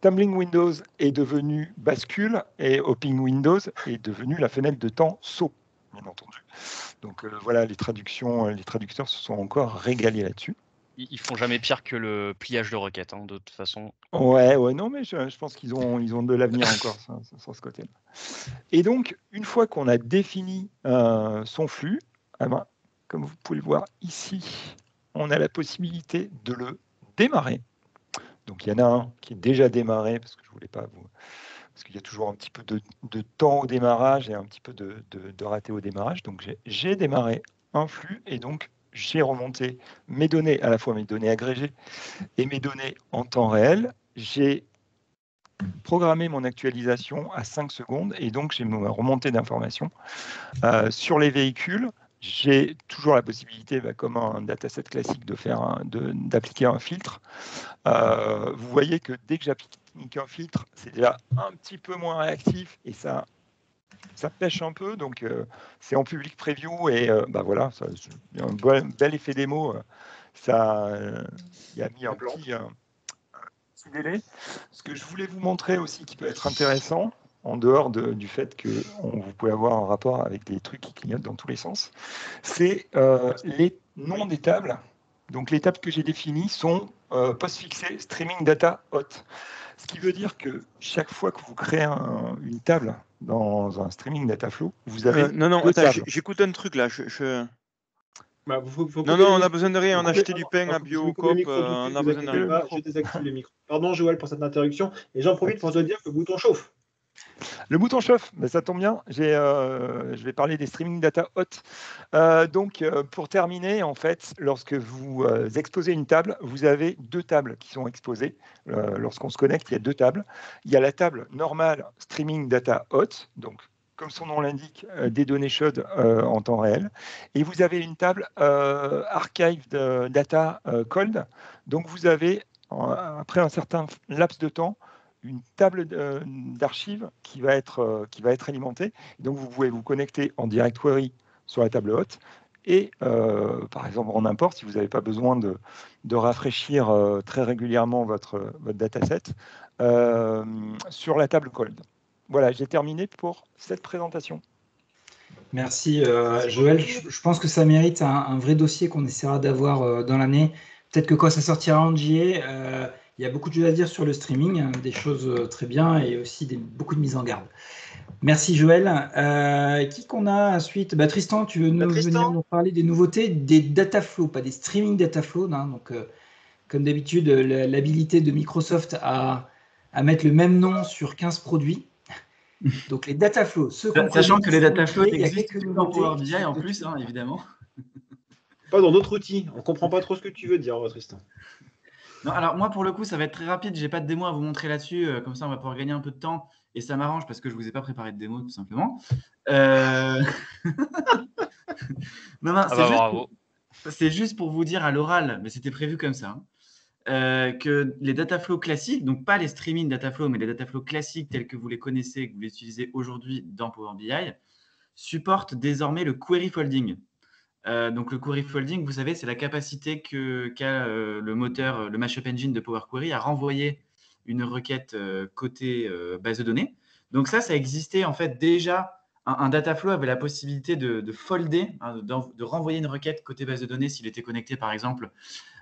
tumbling windows est devenu bascule et hopping windows est devenu la fenêtre de temps saut, bien entendu. Donc voilà, les traducteurs se sont encore régalés là-dessus. Ils font jamais pire que le pliage de requête, de toute façon. Ouais, non, mais je pense qu'ils ont de l'avenir encore sur ce côté-là. Et donc, une fois qu'on a défini son flux, comme vous pouvez le voir ici, on a la possibilité de le démarrer. Donc, il y en a un qui est déjà démarré, parce que je ne voulais pas vous... Parce qu'il y a toujours un petit peu de temps au démarrage et un petit peu de raté au démarrage. Donc, j'ai démarré un flux et donc, j'ai remonté mes données, à la fois mes données agrégées et mes données en temps réel. J'ai programmé mon actualisation à 5 secondes et donc j'ai ma remontée d'informations. Sur les véhicules, j'ai toujours la possibilité, comme un dataset classique, d'appliquer un filtre. Vous voyez que dès que j'applique un filtre, c'est déjà un petit peu moins réactif et ça pêche un peu. Donc, c'est en public preview et voilà, il y a un bel effet démo. Il y a mis un petit délai. Ce que je voulais vous montrer aussi qui peut être intéressant, en dehors du fait que vous pouvez avoir un rapport avec des trucs qui clignotent dans tous les sens, c'est les noms des tables. Donc les tables que j'ai définies sont postfixées streaming data hot. Ce qui veut dire que chaque fois que vous créez une table dans un streaming data flow, vous avez deux tables. J'écoute un truc là. Non, on a besoin de rien. On a acheté du pain à Biocoop. On a besoin de rien. Je désactive le micro. Pardon, Joël, pour cette interruption. Et j'en profite pour te dire que le bouton chauffe. Le bouton chauffe, mais ça tombe bien. Je vais parler des streaming data hot. Donc, pour terminer, en fait, lorsque vous exposez une table, vous avez deux tables qui sont exposées. Lorsqu'on se connecte, il y a deux tables. Il y a la table normale streaming data hot, donc comme son nom l'indique, des données chaudes en temps réel. Et vous avez une table archive data cold. Donc, vous avez, après un certain laps de temps, une table d'archives qui va être alimentée. Donc, vous pouvez vous connecter en direct query sur la table haute et, par exemple, en import, si vous n'avez pas besoin de rafraîchir très régulièrement votre dataset, sur la table cold. Voilà, j'ai terminé pour cette présentation. Merci Joël. Je pense que ça mérite un vrai dossier qu'on essaiera d'avoir dans l'année. Peut-être que quand ça sortira en JA, il y a beaucoup de choses à dire sur le streaming, des choses très bien et aussi beaucoup de mises en garde. Merci Joël. Qui qu'on a ensuite? Tristan, tu veux venir nous parler des nouveautés des dataflows, pas des streaming dataflows. Donc, comme d'habitude, l'habilité de Microsoft à mettre le même nom sur 15 produits. Donc les dataflows, sachant que les dataflows existent dans Power BI en plus, évidemment. Pas dans d'autres outils. On ne comprend pas trop ce que tu veux dire, Tristan. Non, alors moi, pour le coup, ça va être très rapide. Je n'ai pas de démo à vous montrer là-dessus. Comme ça, on va pouvoir gagner un peu de temps. Et ça m'arrange parce que je ne vous ai pas préparé de démo, tout simplement. Non, c'est juste pour vous dire à l'oral, mais c'était prévu comme ça, que les dataflows classiques, donc pas les streaming dataflows, mais les dataflows classiques tels que vous les connaissez, que vous les utilisez aujourd'hui dans Power BI, supportent désormais le query folding. Donc le query folding, vous savez, c'est la capacité qu'a le moteur, le Mashup Engine de Power Query à renvoyer une requête côté base de données. Donc ça existait en fait déjà. Un dataflow avait la possibilité de folder, de renvoyer une requête côté base de données s'il était connecté par exemple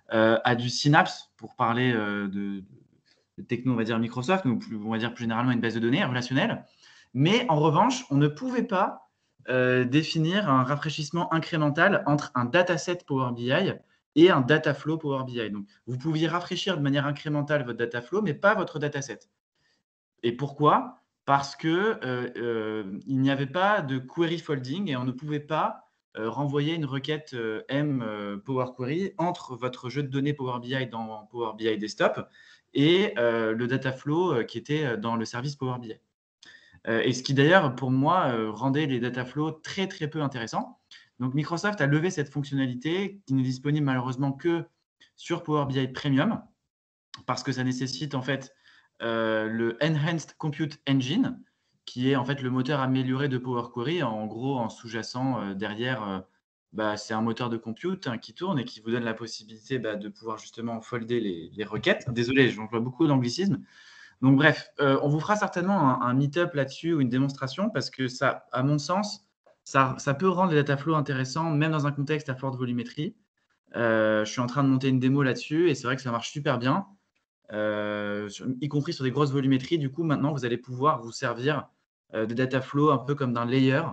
à du Synapse, pour parler de techno, on va dire Microsoft, ou on va dire plus généralement une base de données relationnelle. Mais en revanche, on ne pouvait pas définir un rafraîchissement incrémental entre un dataset Power BI et un dataflow Power BI. Donc, vous pouviez rafraîchir de manière incrémentale votre dataflow, mais pas votre dataset. Et pourquoi? Parce qu'il n'y avait pas de query folding et on ne pouvait pas renvoyer une requête Power Query entre votre jeu de données Power BI dans Power BI Desktop et le dataflow qui était dans le service Power BI. Et ce qui d'ailleurs, pour moi, rendait les dataflows très, très peu intéressants. Donc, Microsoft a levé cette fonctionnalité qui n'est disponible malheureusement que sur Power BI Premium parce que ça nécessite en fait le Enhanced Compute Engine qui est en fait le moteur amélioré de Power Query. En gros, en sous-jacent derrière, c'est un moteur de compute qui tourne et qui vous donne la possibilité de pouvoir justement folder les requêtes. Désolé, j'emploie beaucoup d'anglicisme. Donc bref, on vous fera certainement un meet-up là-dessus ou une démonstration parce que ça, à mon sens, ça peut rendre les dataflows intéressants même dans un contexte à forte volumétrie. Je suis en train de monter une démo là-dessus et c'est vrai que ça marche super bien, y compris sur des grosses volumétries. Du coup, maintenant, vous allez pouvoir vous servir de dataflow un peu comme d'un layer,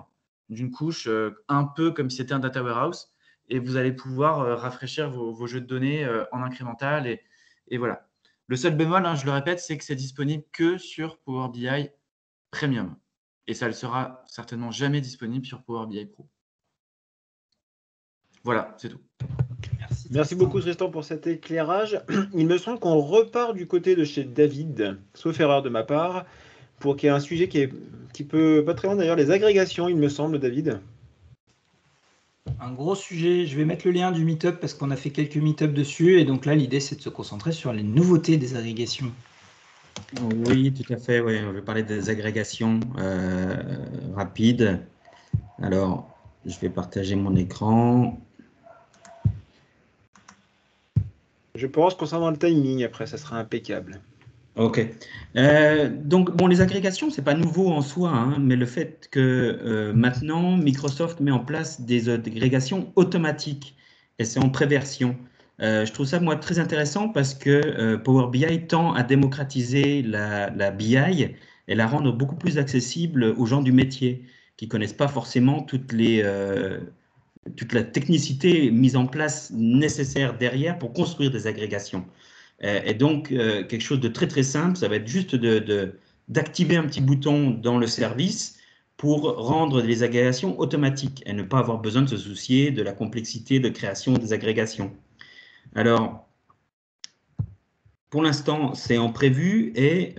d'une couche, un peu comme si c'était un data warehouse et vous allez pouvoir rafraîchir vos jeux de données en incrémental et voilà. Le seul bémol, je le répète, c'est que c'est disponible que sur Power BI Premium. Et ça ne sera certainement jamais disponible sur Power BI Pro. Voilà, c'est tout. Merci beaucoup Tristan pour cet éclairage. Il me semble qu'on repart du côté de chez David, sauf erreur de ma part, pour qu'il y ait un sujet qui peut, pas très loin d'ailleurs, les agrégations, il me semble, David. Un gros sujet, je vais mettre le lien du meet-up parce qu'on a fait quelques meet-up dessus, et donc là l'idée c'est de se concentrer sur les nouveautés des agrégations. Oui, tout à fait. Oui. Je vais parler des agrégations rapides. Alors, je vais partager mon écran. Je pense concernant le timing, après, ça sera impeccable. Ok. Donc, bon, les agrégations, c'est pas nouveau en soi, hein, mais le fait que maintenant, Microsoft met en place des agrégations automatiques, et c'est en préversion. Je trouve ça, moi, très intéressant parce que Power BI tend à démocratiser la BI et la rendre beaucoup plus accessible aux gens du métier qui connaissent pas forcément toute la technicité mise en place nécessaire derrière pour construire des agrégations. Et donc, quelque chose de très, très simple, ça va être juste d'activer un petit bouton dans le service pour rendre les agrégations automatiques et ne pas avoir besoin de se soucier de la complexité de création des agrégations. Alors, pour l'instant, c'est en prévu et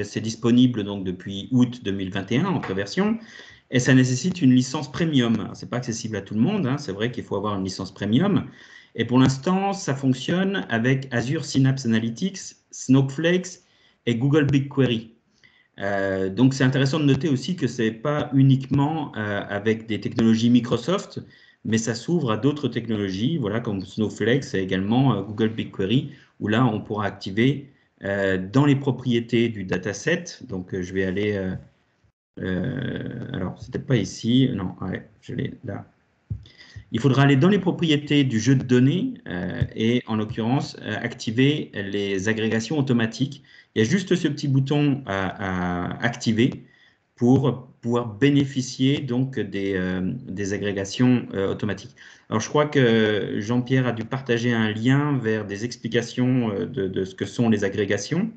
c'est disponible donc depuis août 2021 en préversion. Et ça nécessite une licence premium. Ce n'est pas accessible à tout le monde, hein. C'est vrai qu'il faut avoir une licence premium. Et pour l'instant, ça fonctionne avec Azure Synapse Analytics, Snowflake et Google BigQuery. Donc, c'est intéressant de noter aussi que ce n'est pas uniquement avec des technologies Microsoft, mais ça s'ouvre à d'autres technologies, voilà, comme Snowflake et également Google BigQuery, où là, on pourra activer dans les propriétés du dataset. Donc, je vais aller... alors, c'était pas ici. Non, ouais, je l'ai là. Il faudra aller dans les propriétés du jeu de données et, en l'occurrence, activer les agrégations automatiques. Il y a juste ce petit bouton à activer pour pouvoir bénéficier donc des agrégations automatiques. Alors, je crois que Jean-Pierre a dû partager un lien vers des explications de ce que sont les agrégations.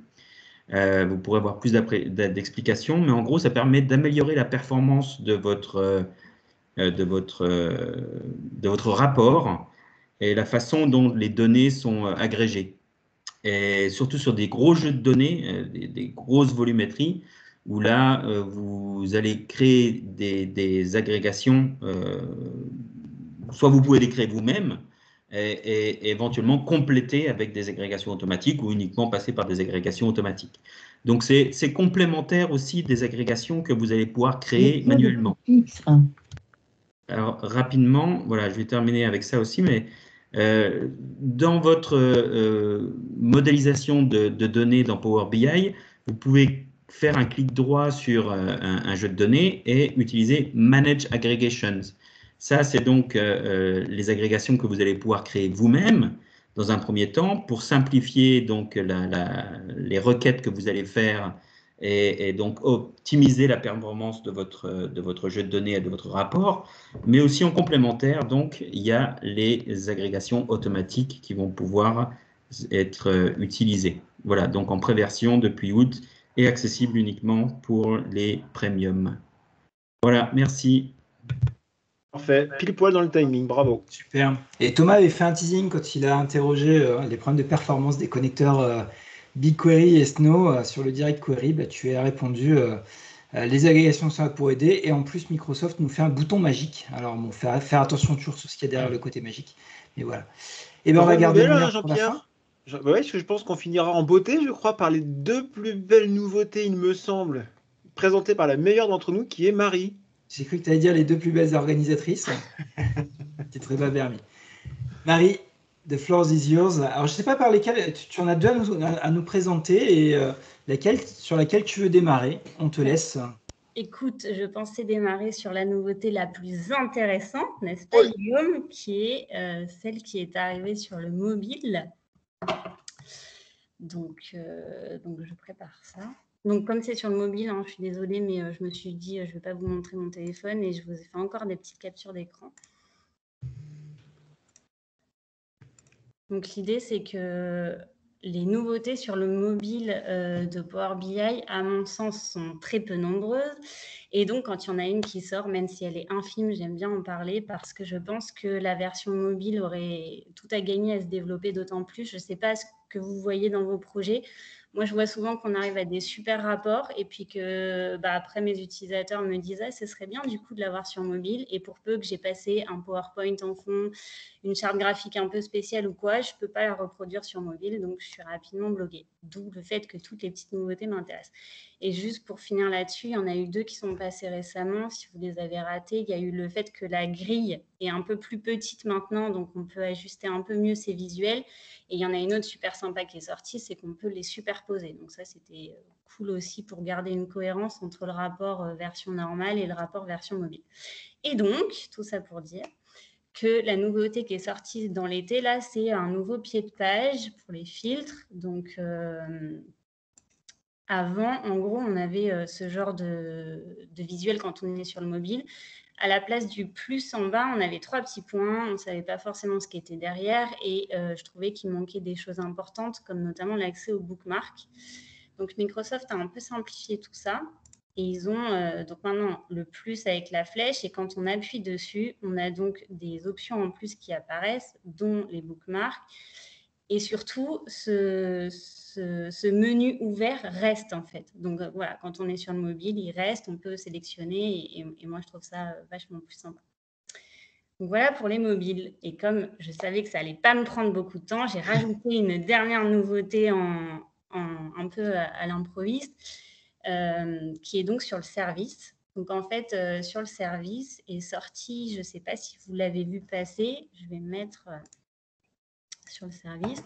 Vous pourrez avoir plus d'explications, mais en gros, ça permet d'améliorer la performance de votre rapport et la façon dont les données sont agrégées. Et surtout sur des gros jeux de données, des grosses volumétries, où là, vous allez créer des agrégations, soit vous pouvez les créer vous-même, et éventuellement compléter avec des agrégations automatiques ou uniquement passer par des agrégations automatiques. Donc, c'est complémentaire aussi des agrégations que vous allez pouvoir créer manuellement. Alors, rapidement, voilà, je vais terminer avec ça aussi, mais dans votre modélisation de données dans Power BI, vous pouvez faire un clic droit sur un jeu de données et utiliser Manage Aggregations. Ça, c'est donc les agrégations que vous allez pouvoir créer vous-même dans un premier temps pour simplifier donc les requêtes que vous allez faire et donc optimiser la performance de votre jeu de données et de votre rapport. Mais aussi en complémentaire, donc, il y a les agrégations automatiques qui vont pouvoir être utilisées. Voilà, donc en préversion depuis août et accessible uniquement pour les premiums. Voilà, merci. Parfait, pile poil dans le timing, bravo. Super. Et Thomas avait fait un teasing quand il a interrogé les problèmes de performance des connecteurs BigQuery et Snow sur le Direct Query. Bah, tu as répondu les agrégations sont là pour aider, et en plus Microsoft nous fait un bouton magique. Alors bon, faire attention toujours sur ce qu'il y a derrière le côté magique. Mais voilà. Et ben on va garder le meilleur pour la fin. Ouais, je pense qu'on finira en beauté, je crois, par les deux plus belles nouveautés, il me semble, présentées par la meilleure d'entre nous, qui est Marie. J'ai cru que tu allais dire les deux plus belles organisatrices. C'est très bas permis. Marie, the floor is yours. Alors, je ne sais pas par lesquelles, tu en as deux à nous présenter, et sur laquelle tu veux démarrer. On te laisse. Écoute, je pensais démarrer sur la nouveauté la plus intéressante, n'est-ce pas, Guillaume, qui est celle qui est arrivée sur le mobile. Donc, je prépare ça. Donc, comme c'est sur le mobile, hein, je suis désolée, mais je me suis dit, je ne vais pas vous montrer mon téléphone et je vous ai fait encore des petites captures d'écran. Donc, l'idée, c'est que les nouveautés sur le mobile de Power BI, à mon sens, sont très peu nombreuses. Et donc, quand il y en a une qui sort, même si elle est infime, j'aime bien en parler parce que je pense que la version mobile aurait tout à gagner à se développer d'autant plus. Je ne sais pas ce que vous voyez dans vos projets. Moi, je vois souvent qu'on arrive à des super rapports et puis que après, mes utilisateurs me disent « ce serait bien du coup de l'avoir sur mobile ». Et pour peu que j'ai passé un PowerPoint en fond, une charte graphique un peu spéciale ou quoi, je ne peux pas la reproduire sur mobile, donc je suis rapidement bloquée. D'où le fait que toutes les petites nouveautés m'intéressent. Et juste pour finir là-dessus, il y en a eu 2 qui sont passées récemment. Si vous les avez ratés, il y a eu le fait que la grille est un peu plus petite maintenant, donc on peut ajuster un peu mieux ses visuels. Et il y en a une autre super sympa qui est sortie, c'est qu'on peut les superposer. Donc ça, c'était cool aussi pour garder une cohérence entre le rapport version normale et le rapport version mobile. Et donc, tout ça pour dire que la nouveauté qui est sortie dans l'été, là, c'est un nouveau pied de page pour les filtres. Donc, avant, en gros, on avait ce genre de visuel quand on est sur le mobile. À la place du plus en bas, on avait 3 petits points. On ne savait pas forcément ce qui était derrière. Et je trouvais qu'il manquait des choses importantes, comme notamment l'accès aux bookmarks. Donc, Microsoft a un peu simplifié tout ça. Et ils ont donc maintenant le plus avec la flèche. Et quand on appuie dessus, on a donc des options en plus qui apparaissent, dont les bookmarks. Et surtout, ce menu ouvert reste en fait. Donc voilà, quand on est sur le mobile, il reste, on peut sélectionner et moi, je trouve ça vachement plus sympa. Donc voilà pour les mobiles. Et comme je savais que ça n'allait pas me prendre beaucoup de temps, j'ai rajouté une dernière nouveauté un peu à l'improviste, qui est donc sur le service. Donc en fait, sur le service est sorti, je ne sais pas si vous l'avez vu passer, je vais mettre sur le service,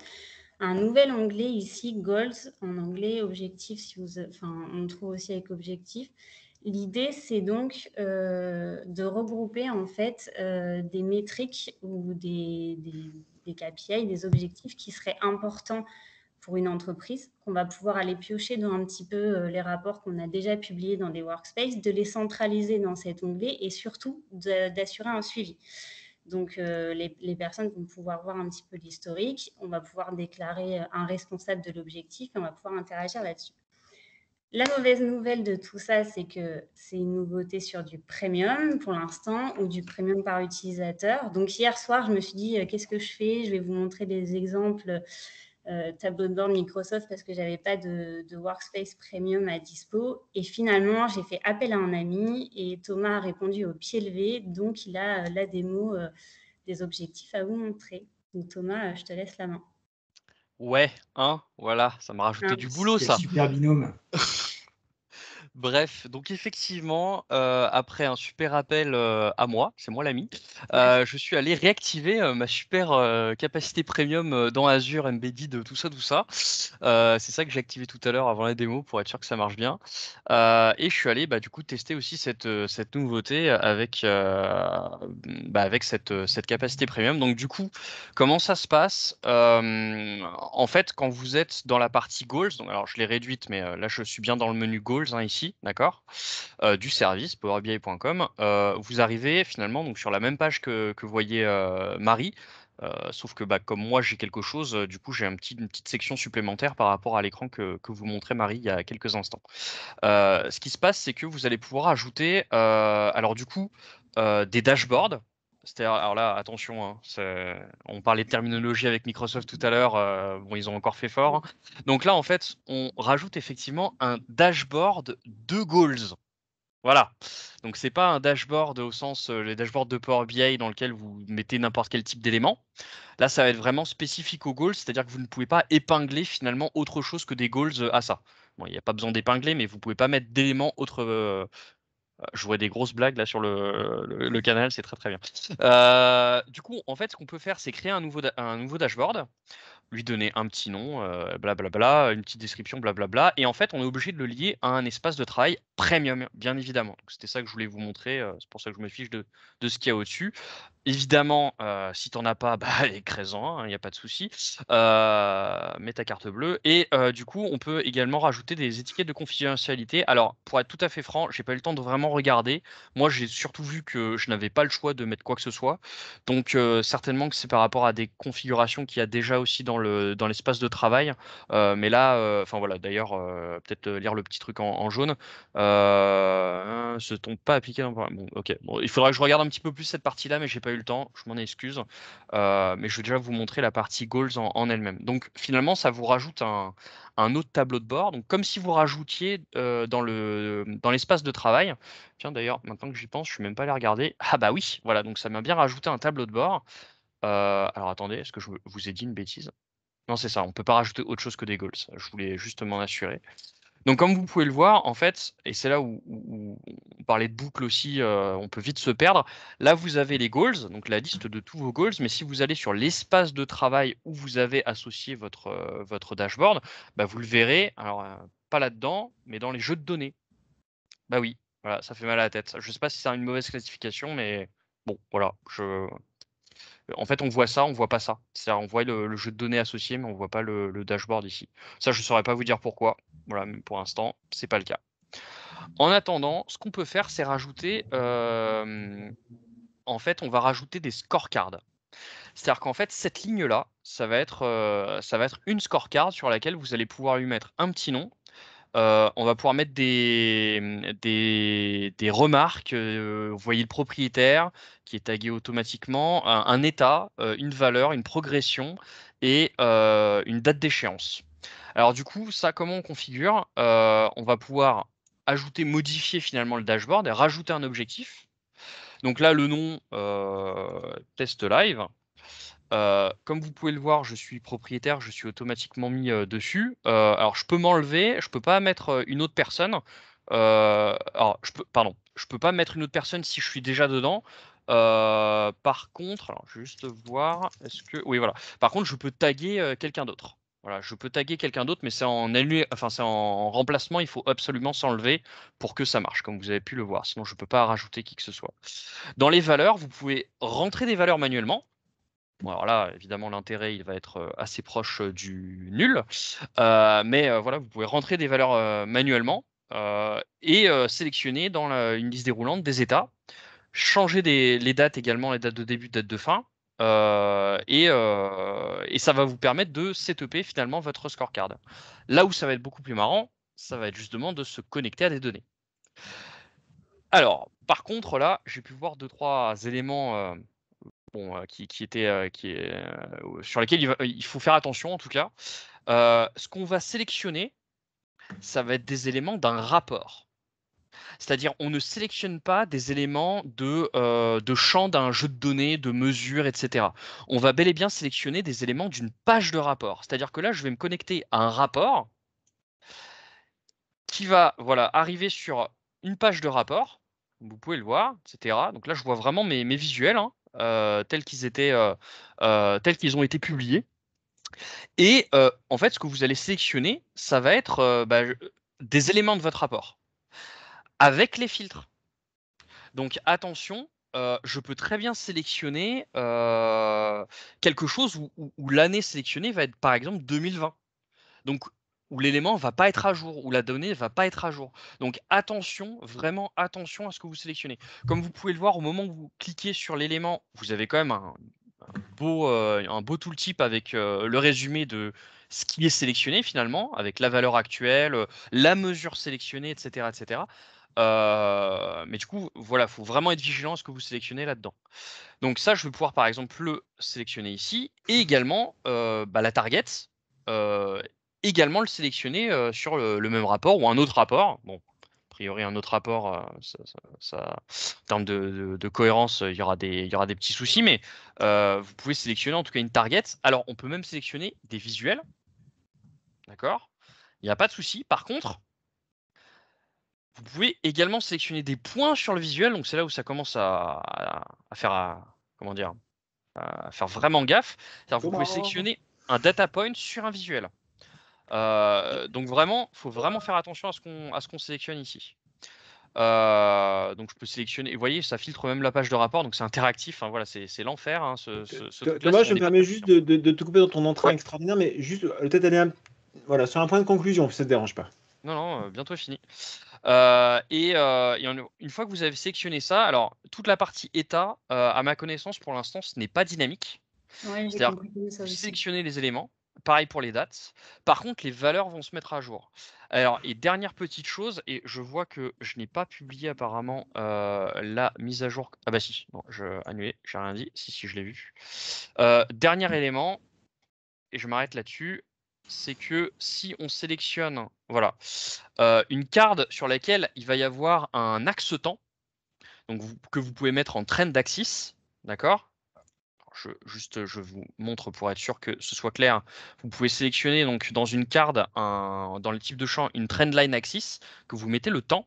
un nouvel onglet ici, Goals, en anglais, objectif, si vous, on le trouve aussi avec objectif. L'idée, c'est donc de regrouper en fait des métriques ou des KPI, des objectifs qui seraient importants pour une entreprise, qu'on va pouvoir aller piocher dans un petit peu les rapports qu'on a déjà publiés dans des workspaces, de les centraliser dans cet onglet et surtout d'assurer un suivi. Donc, les personnes vont pouvoir voir un petit peu l'historique, on va pouvoir déclarer un responsable de l'objectif et on va pouvoir interagir là-dessus. La mauvaise nouvelle de tout ça, c'est que c'est une nouveauté sur du premium pour l'instant ou du premium par utilisateur. Donc, hier soir, je me suis dit, qu'est-ce que je fais ? Je vais vous montrer des exemples tableau de bord Microsoft parce que je n'avais pas de workspace premium à dispo. Et finalement, j'ai fait appel à un ami et Thomas a répondu au pied levé. Donc, il a la démo des objectifs à vous montrer. Donc, Thomas, je te laisse la main. Ouais, voilà, ça m'a rajouté du boulot, C'est ça. super binôme. Bref, donc effectivement, après un super appel à moi, c'est moi l'ami, je suis allé réactiver ma super capacité premium dans Azure, Embedded, tout ça. C'est ça que j'ai activé tout à l'heure avant la démo pour être sûr que ça marche bien. Et je suis allé du coup tester aussi cette nouveauté avec, avec cette capacité premium. Donc du coup, comment ça se passe? En fait, quand vous êtes dans la partie Goals, donc alors je l'ai réduite, mais là je suis bien dans le menu Goals ici, d'accord, du service powerbi.com, vous arrivez finalement donc sur la même page que voyait Marie, sauf que comme moi j'ai quelque chose, du coup j'ai une petite section supplémentaire par rapport à l'écran que vous montrait Marie il y a quelques instants. Ce qui se passe, c'est que vous allez pouvoir ajouter, alors du coup, des dashboards. C'est-à-dire, alors là, attention, on parlait de terminologie avec Microsoft tout à l'heure, bon, ils ont encore fait fort, hein. Donc là, en fait, on rajoute effectivement un dashboard de goals. Voilà. Donc c'est pas un dashboard au sens les dashboards de Power BI dans lequel vous mettez n'importe quel type d'élément. Là, ça va être vraiment spécifique aux goals, c'est-à-dire que vous ne pouvez pas épingler finalement autre chose que des goals à ça. Bon, il n'y a pas besoin d'épingler, mais vous pouvez pas mettre d'éléments autres. Je vois des grosses blagues là sur le canal, c'est très très bien. Du coup, en fait, ce qu'on peut faire, c'est créer un nouveau dashboard, lui donner un petit nom, blablabla, une petite description, blablabla, et en fait, on est obligé de le lier à un espace de travail premium, bien évidemment. C'était ça que je voulais vous montrer, c'est pour ça que je me fiche de ce qu'il y a au-dessus. Évidemment, si tu n'en as pas, bah, écrase-en, il n'y a pas de souci. Mets ta carte bleue. Et du coup, on peut également rajouter des étiquettes de confidentialité. Alors, pour être tout à fait franc, j'ai pas eu le temps de vraiment regarder. Moi, j'ai surtout vu que je n'avais pas le choix de mettre quoi que ce soit. Donc, certainement que c'est par rapport à des configurations qu'il y a déjà aussi dans l'espace de travail. Mais là, enfin voilà, d'ailleurs, peut-être lire le petit truc en jaune. Se tombe pas appliqué dans... Bon, ok. Bon, il faudra que je regarde un petit peu plus cette partie-là, mais j'ai pas eu le temps. Je m'en excuse. Mais je vais déjà vous montrer la partie goals en elle-même. Donc finalement, ça vous rajoute un autre tableau de bord. Donc comme si vous rajoutiez dans l'espace de travail. Tiens, d'ailleurs, maintenant que j'y pense, je suis même pas allé regarder. Ah bah oui, voilà. Donc ça m'a bien rajouté un tableau de bord. Alors attendez, est-ce que je vous ai dit une bêtise? Non, c'est ça. On peut pas rajouter autre chose que des goals. Je voulais juste m'en assurer. Donc, comme vous pouvez le voir, en fait, et c'est là où on parlait de boucle aussi, on peut vite se perdre. Là, vous avez les goals, donc la liste de tous vos goals, mais si vous allez sur l'espace de travail où vous avez associé votre dashboard, bah, vous le verrez, alors pas là-dedans, mais dans les jeux de données. Bah oui, voilà, ça fait mal à la tête. Je ne sais pas si c'est une mauvaise classification, mais bon, voilà, en fait, on voit ça, on voit pas ça. C'est-à-dire, on voit le jeu de données associé, mais on voit pas le dashboard ici. Ça, je ne saurais pas vous dire pourquoi. Voilà, mais pour l'instant, c'est pas le cas. En attendant, ce qu'on peut faire, c'est rajouter. En fait, on va rajouter des scorecards. C'est-à-dire qu'en fait, cette ligne-là, ça va être une scorecard sur laquelle vous allez pouvoir lui mettre un petit nom. On va pouvoir mettre des remarques. Vous voyez le propriétaire qui est tagué automatiquement, un état, une valeur, une progression et une date d'échéance. Alors du coup, ça, comment on configure? On va pouvoir ajouter, modifier finalement le dashboard et rajouter un objectif. Donc là, le nom test live. Comme vous pouvez le voir, je suis propriétaire, je suis automatiquement mis dessus. Alors, je peux m'enlever, je peux pas mettre une autre personne. Alors, je peux pas mettre une autre personne si je suis déjà dedans. Par contre, alors, je vais juste voir, est-ce que... Oui, voilà. Par contre, je peux taguer quelqu'un d'autre. Voilà, je peux taguer quelqu'un d'autre, mais c'est c'est en remplacement, il faut absolument s'enlever pour que ça marche, comme vous avez pu le voir. Sinon, je peux pas rajouter qui que ce soit. Dans les valeurs, vous pouvez rentrer des valeurs manuellement. Bon, alors là, évidemment, l'intérêt, il va être assez proche du nul. Mais voilà, vous pouvez rentrer des valeurs manuellement et sélectionner dans une liste déroulante des états, changer les dates également, les dates de début, dates de fin. Et ça va vous permettre de setuper finalement votre scorecard. Là où ça va être beaucoup plus marrant, ça va être justement de se connecter à des données. Alors, par contre, là, j'ai pu voir 2-3 éléments sur lesquels il faut faire attention en tout cas. Ce qu'on va sélectionner, ça va être des éléments d'un rapport. C'est-à-dire, on ne sélectionne pas des éléments de champ d'un jeu de données, de mesures, etc. On va bel et bien sélectionner des éléments d'une page de rapport. C'est-à-dire que là, je vais me connecter à un rapport qui va arriver sur une page de rapport. Vous pouvez le voir, etc. Donc là, je vois vraiment mes visuels tels qu'ils ont été publiés. Et en fait, ce que vous allez sélectionner, ça va être des éléments de votre rapport avec les filtres. Donc attention, je peux très bien sélectionner quelque chose où l'année sélectionnée va être par exemple 2020. Donc où l'élément ne va pas être à jour, où la donnée ne va pas être à jour. Donc attention, vraiment attention à ce que vous sélectionnez. Comme vous pouvez le voir, au moment où vous cliquez sur l'élément, vous avez quand même un beau tooltip avec le résumé de ce qui est sélectionné finalement, avec la valeur actuelle, la mesure sélectionnée, etc. etc. Mais du coup, voilà, il faut vraiment être vigilant à ce que vous sélectionnez là-dedans. Donc ça, je vais pouvoir par exemple le sélectionner ici, et également la target, également le sélectionner sur le même rapport ou un autre rapport. Bon, a priori, un autre rapport, en termes de cohérence, il y aura des petits soucis, mais vous pouvez sélectionner en tout cas une target. Alors, on peut même sélectionner des visuels. D'accord? Il n'y a pas de souci. Par contre, vous pouvez également sélectionner des points sur le visuel. Donc, c'est là où ça commence à faire, comment dire, à faire vraiment gaffe. C'est-à-dire, vous pouvez sélectionner un data point sur un visuel. Donc vraiment, il faut vraiment faire attention à ce qu'on sélectionne ici. Donc je peux sélectionner. Vous voyez, ça filtre même la page de rapport, donc c'est interactif. Hein, voilà, c'est l'enfer. Hein, ce truc-là, Thomas, si je on me est pas permets conscient. juste de te couper dans ton entrain Ouais. extraordinaire, mais juste peut-être aller voilà, sur un point de conclusion, si ça ne te dérange pas. Non, bientôt fini. Une fois que vous avez sélectionné ça, alors toute la partie état, à ma connaissance, pour l'instant, ce n'est pas dynamique. Ouais, j'ai C'est-à-dire compris ça vous aussi. sélectionnez les éléments, pareil pour les dates. Par contre, les valeurs vont se mettre à jour. Alors, et dernière petite chose, et je vois que je n'ai pas publié apparemment la mise à jour. Ah bah si, non, annulé, j'ai rien dit. Si, je l'ai vu. Dernier élément, et je m'arrête là-dessus, c'est que si on sélectionne voilà, une carte sur laquelle il va y avoir un axe temps, donc que vous pouvez mettre en trend axis, d'accord? Je vous montre pour être sûr que ce soit clair. Vous pouvez sélectionner donc dans une carte, dans le type de champ, une trendline axis, que vous mettez le temps.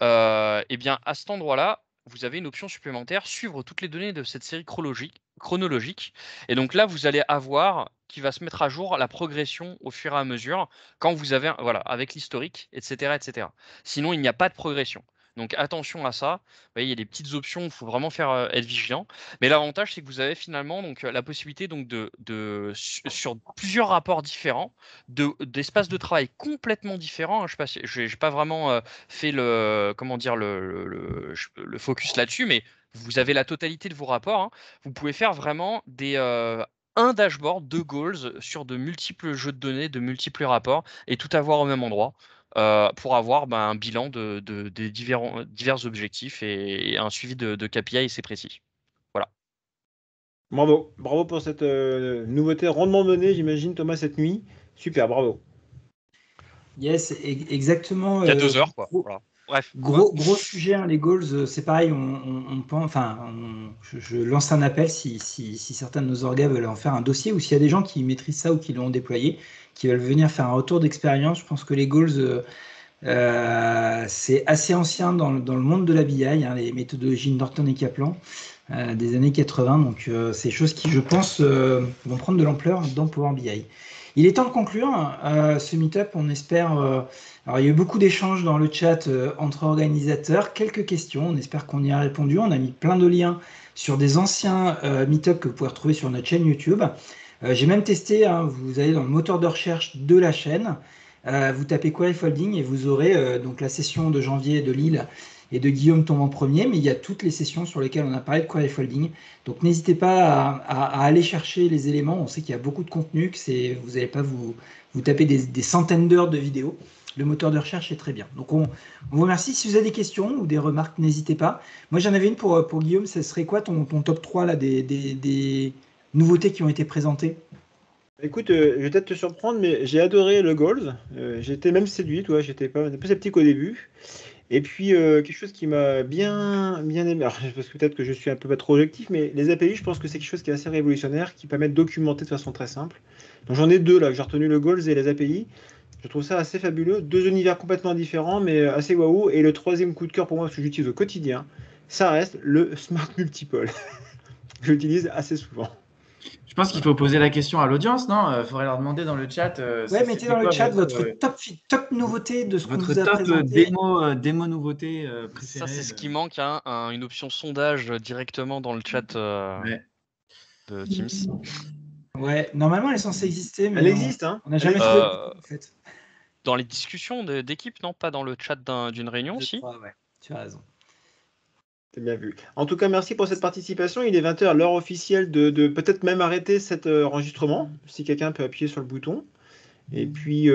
Et bien à cet endroit-là, vous avez une option supplémentaire, suivre toutes les données de cette série chronologique. Et donc là, vous allez avoir qui va se mettre à jour la progression au fur et à mesure quand vous avez, voilà, avec l'historique, etc., etc. Sinon, il n'y a pas de progression. Donc attention à ça. Vous voyez, il y a des petites options, il faut vraiment être vigilant. Mais l'avantage, c'est que vous avez finalement donc, la possibilité donc, sur plusieurs rapports différents, d'espaces de travail complètement différents. Hein, je n'ai pas vraiment fait le focus là-dessus, mais vous avez la totalité de vos rapports. Hein. Vous pouvez faire vraiment un dashboard de goals sur de multiples jeux de données, de multiples rapports, et tout avoir au même endroit. Pour avoir un bilan des divers objectifs et un suivi de KPI et c'est précis. Voilà. Bravo pour cette nouveauté rondement menée, j'imagine, Thomas, cette nuit. Super, bravo. Yes, exactement. Il y a 2 heures, quoi. Voilà. Bref. Gros sujet, hein, les goals, c'est pareil. Je lance un appel si certains de nos orgas veulent en faire un dossier ou s'il y a des gens qui maîtrisent ça ou qui l'ont déployé, qui veulent venir faire un retour d'expérience. Je pense que les goals, c'est assez ancien dans le monde de la BI, hein, les méthodologies de Norton et Kaplan des années 80. Donc, c'est des choses qui, je pense, vont prendre de l'ampleur dans Power BI. Il est temps de conclure ce meet-up. On espère. Alors, il y a eu beaucoup d'échanges dans le chat entre organisateurs. Quelques questions. On espère qu'on y a répondu. On a mis plein de liens sur des anciens meet-up que vous pouvez retrouver sur notre chaîne YouTube. J'ai même testé. Hein, vous allez dans le moteur de recherche de la chaîne. Vous tapez Query Folding et vous aurez donc la session de janvier de Lille et de Guillaume tombe en premier, mais il y a toutes les sessions sur lesquelles on a parlé de Query Folding. Donc n'hésitez pas à aller chercher les éléments. On sait qu'il y a beaucoup de contenu, que vous n'allez pas vous taper des centaines d'heures de vidéos. Le moteur de recherche est très bien. Donc on vous remercie. Si vous avez des questions ou des remarques, n'hésitez pas. Moi j'en avais une pour Guillaume. Ce serait quoi ton top 3 là, des nouveautés qui ont été présentées? Écoute, je vais peut-être te surprendre, mais j'ai adoré le goals. J'étais même séduit, toi. J'étais un peu sceptique au début. Et puis, quelque chose qui m'a bien aimé, alors, parce que peut-être que je suis un peu pas trop objectif, mais les API, je pense que c'est quelque chose qui est assez révolutionnaire, qui permet de documenter de façon très simple. Donc j'en ai 2 là, j'ai retenu le goals et les API. Je trouve ça assez fabuleux. 2 univers complètement différents, mais assez waouh. Et le troisième coup de cœur pour moi, ce que j'utilise au quotidien, ça reste le Smart Multiple. Je l'utilise assez souvent. Je pense qu'il faut poser la question à l'audience, non? Il faudrait leur demander dans le chat. Mettez dans le chat votre top nouveauté de ce qu'on vous a top présenté. démo nouveauté préférée. Ça, c'est ce qui manque, hein, une option sondage directement dans le chat de Teams. Ouais, normalement, elle est censée exister, mais elle existe, hein. On n'a jamais trouvé en fait. Dans les discussions d'équipe, non? Pas dans le chat d'une réunion, aussi? Ouais, tu as raison. C'est bien vu. En tout cas, merci pour cette participation. Il est 20h, l'heure officielle de peut-être même arrêter cet enregistrement, si quelqu'un peut appuyer sur le bouton. Et puis...